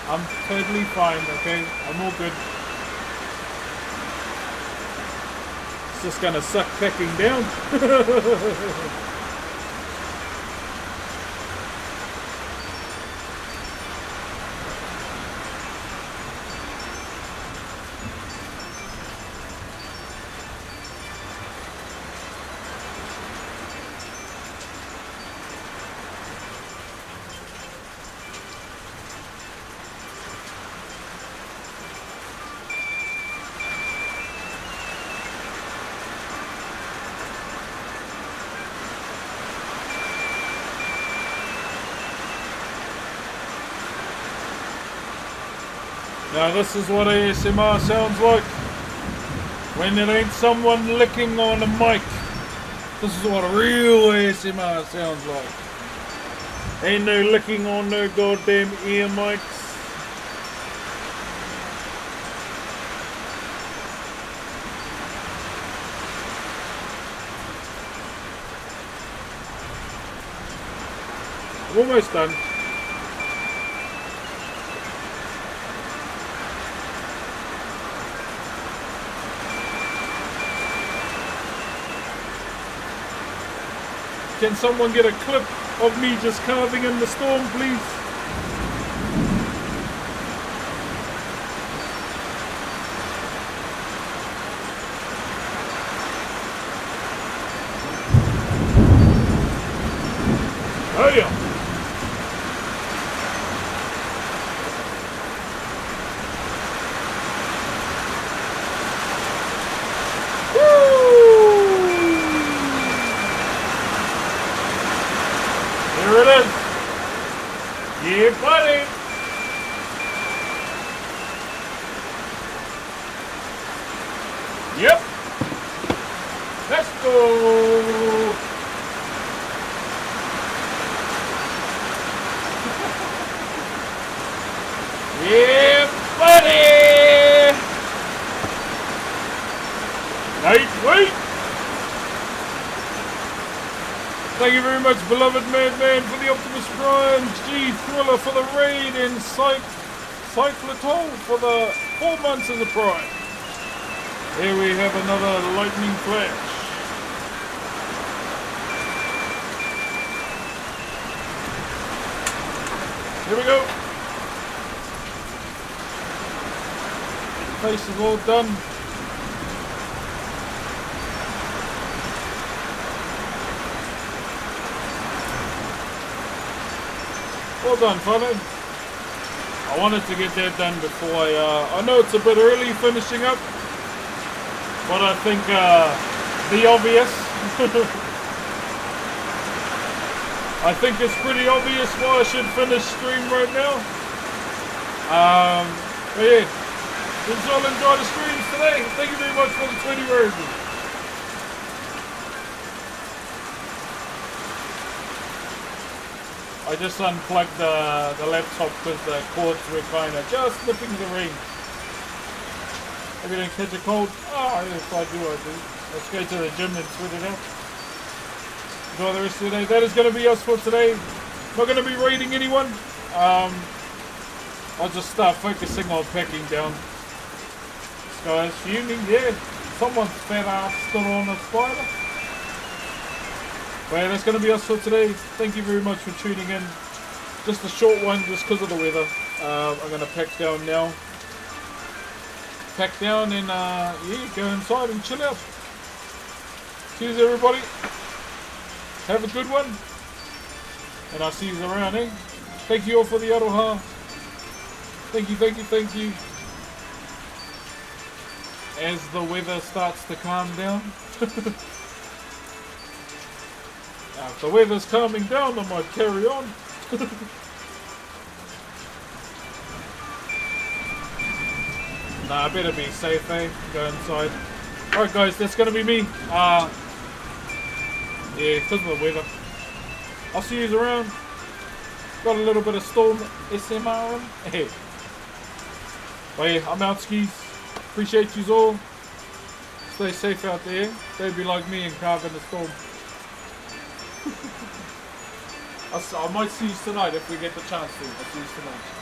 I'm totally fine, okay? I'm all good. It's just gonna suck packing down. Now this is what ASMR sounds like when it ain't someone licking on a mic. This is what a real ASMR sounds like. Ain't no licking on no goddamn ear mics. I'm almost done. Can someone get a clip of me just carving in the storm, please? Oh yeah. Here it is. Yeah, buddy. Yep. Let's go. Yeah, buddy. Lightweight. Thank you very much, beloved Madman, for the Optimus Prime, G Thriller for the raid, and Cyclotol for the 4 months as a Prime. Here we have another lightning flash. Here we go. Face is all done. Well done, fella. I wanted to get that done before I know it's a bit early finishing up, but I think the obvious. I think it's pretty obvious why I should finish stream right now. But yeah, let's all enjoy the streams today. Thank you very much for the 20 roses. I just unplugged the laptop because the cords were kind of just nipping the ring. If you don't catch a cold, yes I do. Let's go to the gym and sweat it out. Enjoy the rest of the day. That is going to be us for today. Not going to be raiding anyone. I'll just start focusing on packing down. This guy's fuming, yeah. Someone's fat ass stood on a spider. But yeah, that's going to be us for today. Thank you very much for tuning in. Just a short one, just because of the weather. I'm going to pack down now. Pack down and yeah, go inside and chill out. Cheers everybody. Have a good one. And I'll see you around, eh? Thank you all for the aroha. Thank you, thank you, thank you. As the weather starts to calm down. If the weather's calming down, I might carry on. Nah, I better be safe, eh? Go inside. Alright guys, that's gonna be me. Yeah, because of the weather. I'll see you around. Got a little bit of storm SMR on. Hey. But yeah, I'm out skis. Appreciate you all. Stay safe out there. Don't be like me and carve in the storm. I might see you tonight if we get the chance to. I'll see you tonight.